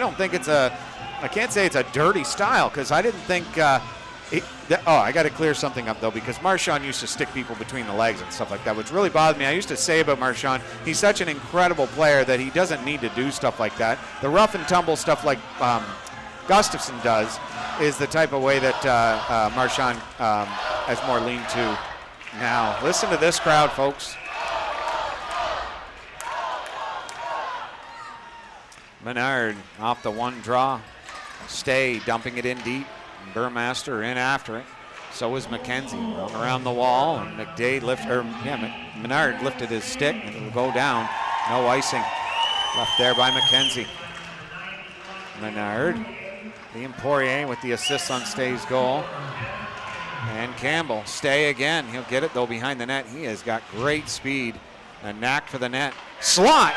can't say it's a dirty style, because I didn't think I got to clear something up, though, because Marchand used to stick people between the legs and stuff like that, which really bothered me. I used to say about Marchand, he's such an incredible player that he doesn't need to do stuff like that. The rough and tumble stuff like Gustafson does is the type of way that Marchand has more lean to now. Listen to this crowd, folks. Menard off the one draw. Stay dumping it in deep. Burmaster in after it. So is McKenzie. Going around the wall, and Menard lifted his stick, and it'll go down. No icing. Left there by McKenzie. Menard. Liam Poirier with the assist on Stay's goal. And Campbell. Stay again. He'll get it though behind the net. He has got great speed. A knack for the net. Slot.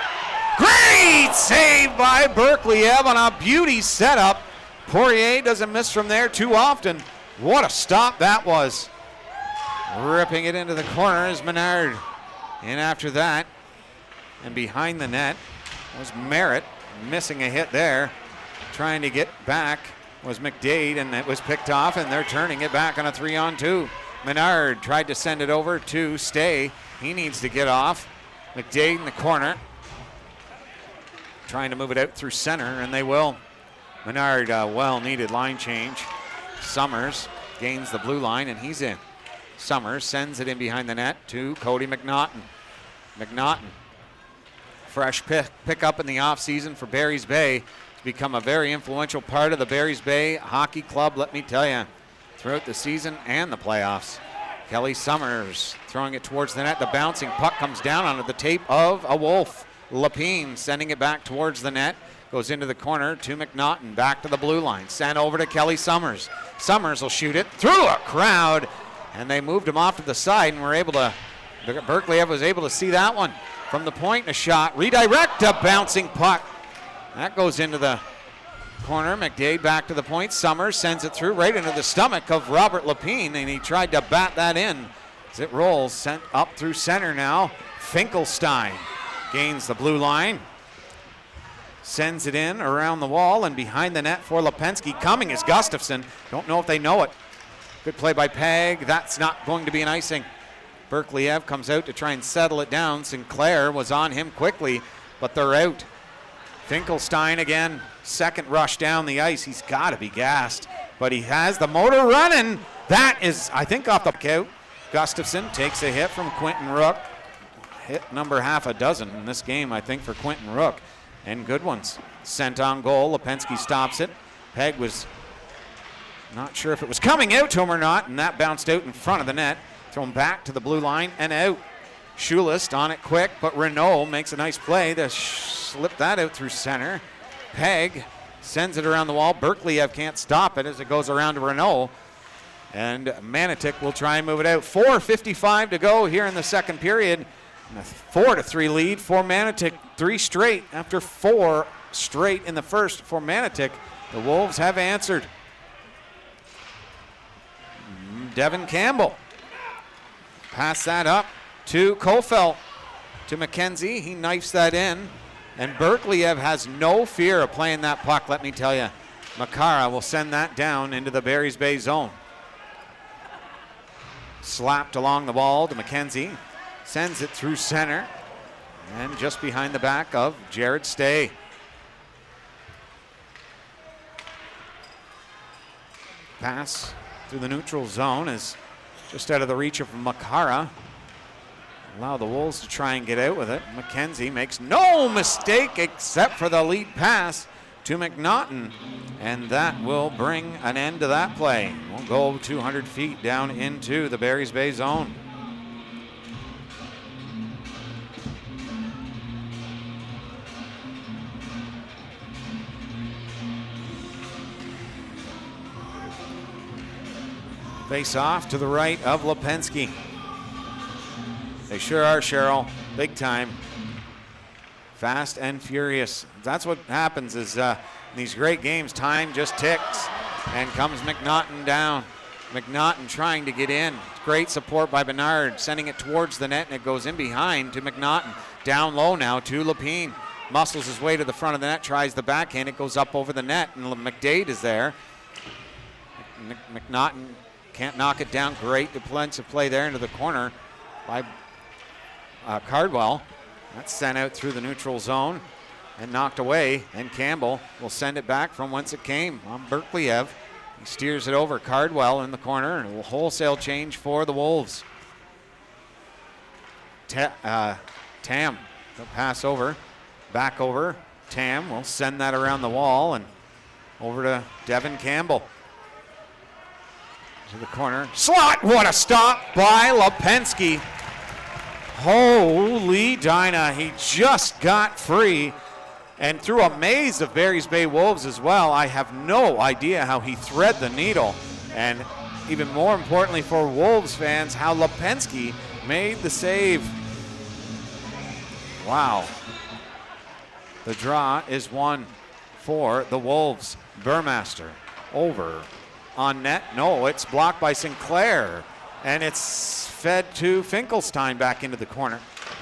Great save by Berkeley-Ev on a beauty setup. Poirier doesn't miss from there too often. What a stop that was. Ripping it into the corner is Menard. And after that, and behind the net was Merritt, missing a hit there. Trying to get back was McDade, and it was picked off, and they're turning it back on a 3-on-2. Menard tried to send it over to Stay. He needs to get off. McDade in the corner. Trying to move it out through center, and they will. Menard, well-needed line change. Summers gains the blue line, and he's in. Summers sends it in behind the net to Cody McNaughton. McNaughton, fresh pick up in the offseason for Barry's Bay. He's become a very influential part of the Barry's Bay Hockey Club, let me tell you, throughout the season and the playoffs. Kelly Summers throwing it towards the net. The bouncing puck comes down onto the tape of a Wolf. Lapine sending it back towards the net. Goes into the corner to McNaughton. Back to the blue line. Sent over to Kelly Summers. Summers will shoot it through a crowd. And they moved him off to the side and were able to, Berkeley was able to see that one. From the point, a shot. Redirect a bouncing puck. That goes into the corner. McDade back to the point. Summers sends it through right into the stomach of Robert Lapine, and he tried to bat that in. As it rolls, sent up through center now. Finkelstein gains the blue line. Sends it in around the wall and behind the net for Lipinski. Coming is Gustafson. Don't know if they know it. Good play by Peg. That's not going to be an icing. Berkeley-Ev comes out to try and settle it down. Sinclair was on him quickly, but they're out. Finkelstein again. Second rush down the ice. He's got to be gassed, but he has the motor running. That is, I think, off the count. Gustafson takes a hit from Quentin Rook. Hit number half a dozen in this game, I think, for Quentin Rook. And good ones. Sent on goal. Lipinski stops it. Peg was not sure if it was coming out to him or not, and that bounced out in front of the net. Thrown back to the blue line and out. Schulist on it quick, but Renault makes a nice play to slip that out through center. Peg sends it around the wall. Berkeley-Ev can't stop it as it goes around to Renault. And Manotick will try and move it out. 4:55 to go here in the second period. And a 4-3 lead for Manotick. 3 straight after 4 straight in the first for Manotick. The Wolves have answered. Devin Campbell. Pass that up to Kofeld. To McKenzie. He knifes that in. And Berkeley-Ev has no fear of playing that puck, let me tell you. Makara will send that down into the Barry's Bay zone. Slapped along the wall to McKenzie. Sends it through center. And just behind the back of Jared Stay. Pass through the neutral zone is just out of the reach of Makara. Allow the Wolves to try and get out with it. McKenzie makes no mistake except for the lead pass to McNaughton. And that will bring an end to that play. We'll go 200 feet down into the Barry's Bay zone. Face off to the right of Lipinski. They sure are, Cheryl. Big time. Fast and furious. That's what happens is in these great games, time just ticks. And comes McNaughton down. McNaughton trying to get in. Great support by Bernard, sending it towards the net, and it goes in behind to McNaughton. Down low now to Lapine. Muscles his way to the front of the net, tries the backhand. It goes up over the net, and McDade is there. McNaughton can't knock it down. Great defensive play there into the corner by Cardwell. That's sent out through the neutral zone and knocked away. And Campbell will send it back from whence it came on Berkeley-Ev. He steers it over. Cardwell in the corner, and a wholesale change for the Wolves. Tam, they'll pass over, back over. Tam will send that around the wall, and Over to Devin Campbell. To the corner. Slot! What a stop by Lipinski. Holy Dinah. He just got free and through a maze of Barry's Bay Wolves as well. I have no idea how he thread the needle. And even more importantly for Wolves fans, how Lipinski made the save. Wow. The draw is one for the Wolves. Burmaster over on net. No, it's blocked by Sinclair. And it's fed to Finkelstein back into the corner.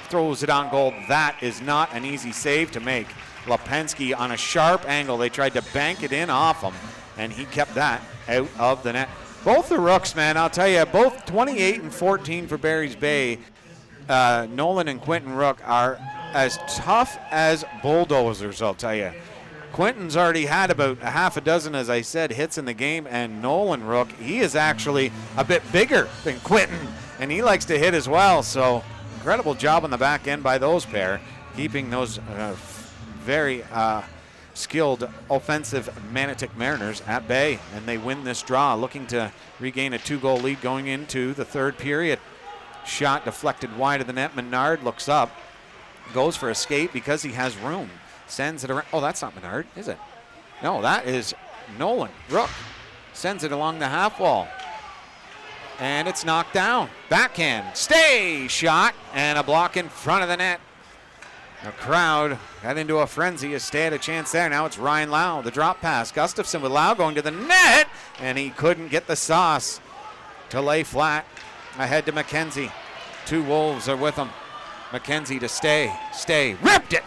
Throws it on goal. That is not an easy save to make. Lipinski on a sharp angle. They tried to bank it in off him, and he kept that out of the net. Both the Rooks, man, I'll tell you, both 28 and 14 for Barry's Bay. Nolan and Quentin Rook are as tough as bulldozers, I'll tell you. Quentin's already had about a half a dozen, as I said, hits in the game, and Nolan Rook, he is actually a bit bigger than Quentin, and he likes to hit as well. So incredible job on the back end by those pair, keeping those very skilled offensive Manotick Mariners at bay, and they win this draw, looking to regain a 2-goal lead going into the third period. Shot deflected wide of the net. Menard looks up, goes for a skate because he has room. Sends it around. Oh, that's not Menard, is it? No, that is Nolan Rook. Sends it along the half wall. And it's knocked down. Backhand. Stay shot. And a block in front of the net. The crowd got into a frenzy. A stay had a chance there. Now it's Ryan Lau. The drop pass. Gustafson with Lau going to the net. And he couldn't get the sauce to lay flat. Ahead to McKenzie. Two Wolves are with him. McKenzie to stay, ripped it.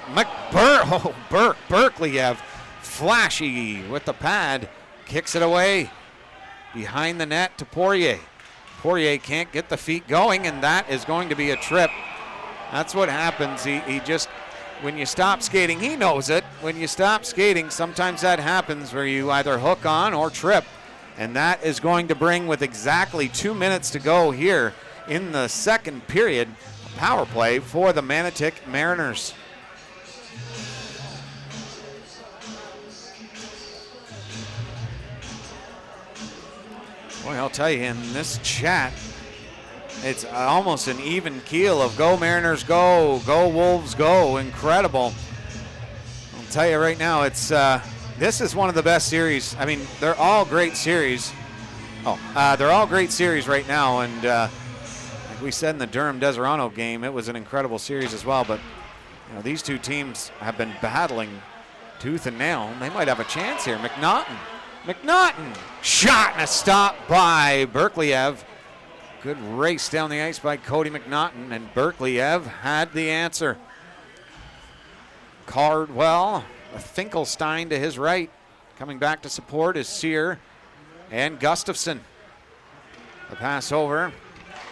Berkliev, flashy with the pad, kicks it away behind the net to Poirier. Poirier can't get the feet going, and that is going to be a trip. That's what happens. He just, when you stop skating, he knows it. When you stop skating, sometimes that happens where you either hook on or trip, and that is going to bring, with exactly 2 minutes to go here in the second period, power play for the Manotick Mariners. Boy, I'll tell you, in this chat, it's almost an even keel of go Mariners go, go Wolves go. Incredible. I'll tell you right now, it's this is one of the best series. I mean, they're all great series. They're all great series right now, and we said in the Durham-Deserano game, it was an incredible series as well, but these two teams have been battling tooth and nail. They might have a chance here. McNaughton, shot and a stop by Berkliev. Good race down the ice by Cody McNaughton, and Berkliev had the answer. Cardwell, Finkelstein to his right. Coming back to support is Sear and Gustafson. The pass over.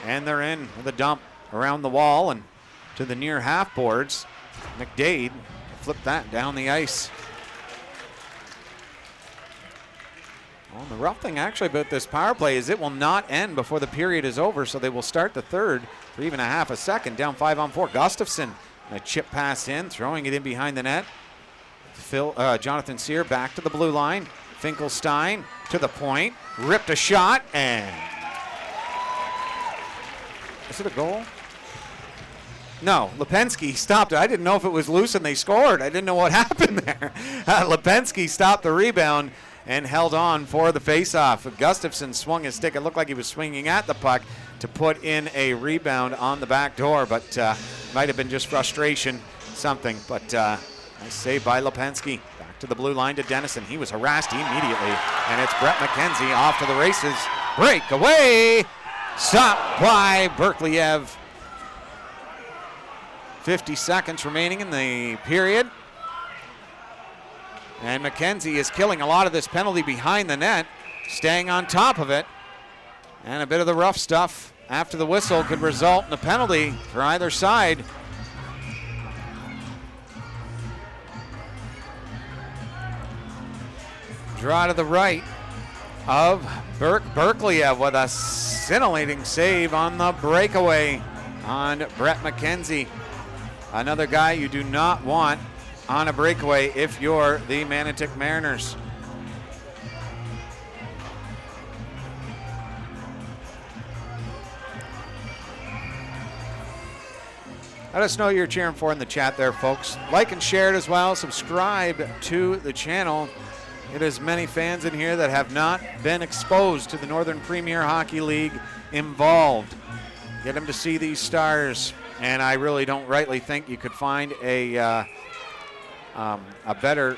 And they're in with a dump around the wall and to the near half boards. McDade flipped that down the ice. Well, the rough thing actually about this power play is it will not end before the period is over, so they will start the third for even a half a second, down 5-on-4. Gustafson, a chip pass in, throwing it in behind the net. Jonathan Sear back to the blue line. Finkelstein to the point, ripped a shot, and is it a goal? No, Lipinski stopped it. I didn't know if it was loose and they scored. I didn't know what happened there. Lipinski stopped the rebound and held on for the faceoff. Gustafson swung his stick. It looked like he was swinging at the puck to put in a rebound on the back door, but might have been just frustration, something. But nice save by Lipinski. Back to the blue line to Dennison. He was harassed immediately, and it's Brett McKenzie off to the races. Break away. Stopped by Berkliev. 50 seconds remaining in the period. And McKenzie is killing a lot of this penalty behind the net, staying on top of it. And a bit of the rough stuff after the whistle could result in a penalty for either side. Draw to the right of Berkliev with a scintillating save on the breakaway on Brett McKenzie. Another guy you do not want on a breakaway if you're the Manotick Mariners. Let us know you're cheering for in the chat there, folks. Like and share it as well. Subscribe to the channel. It is many fans in here that have not been exposed to the Northern Premier Hockey League involved. Get them to see these stars, and I really don't rightly think you could find a better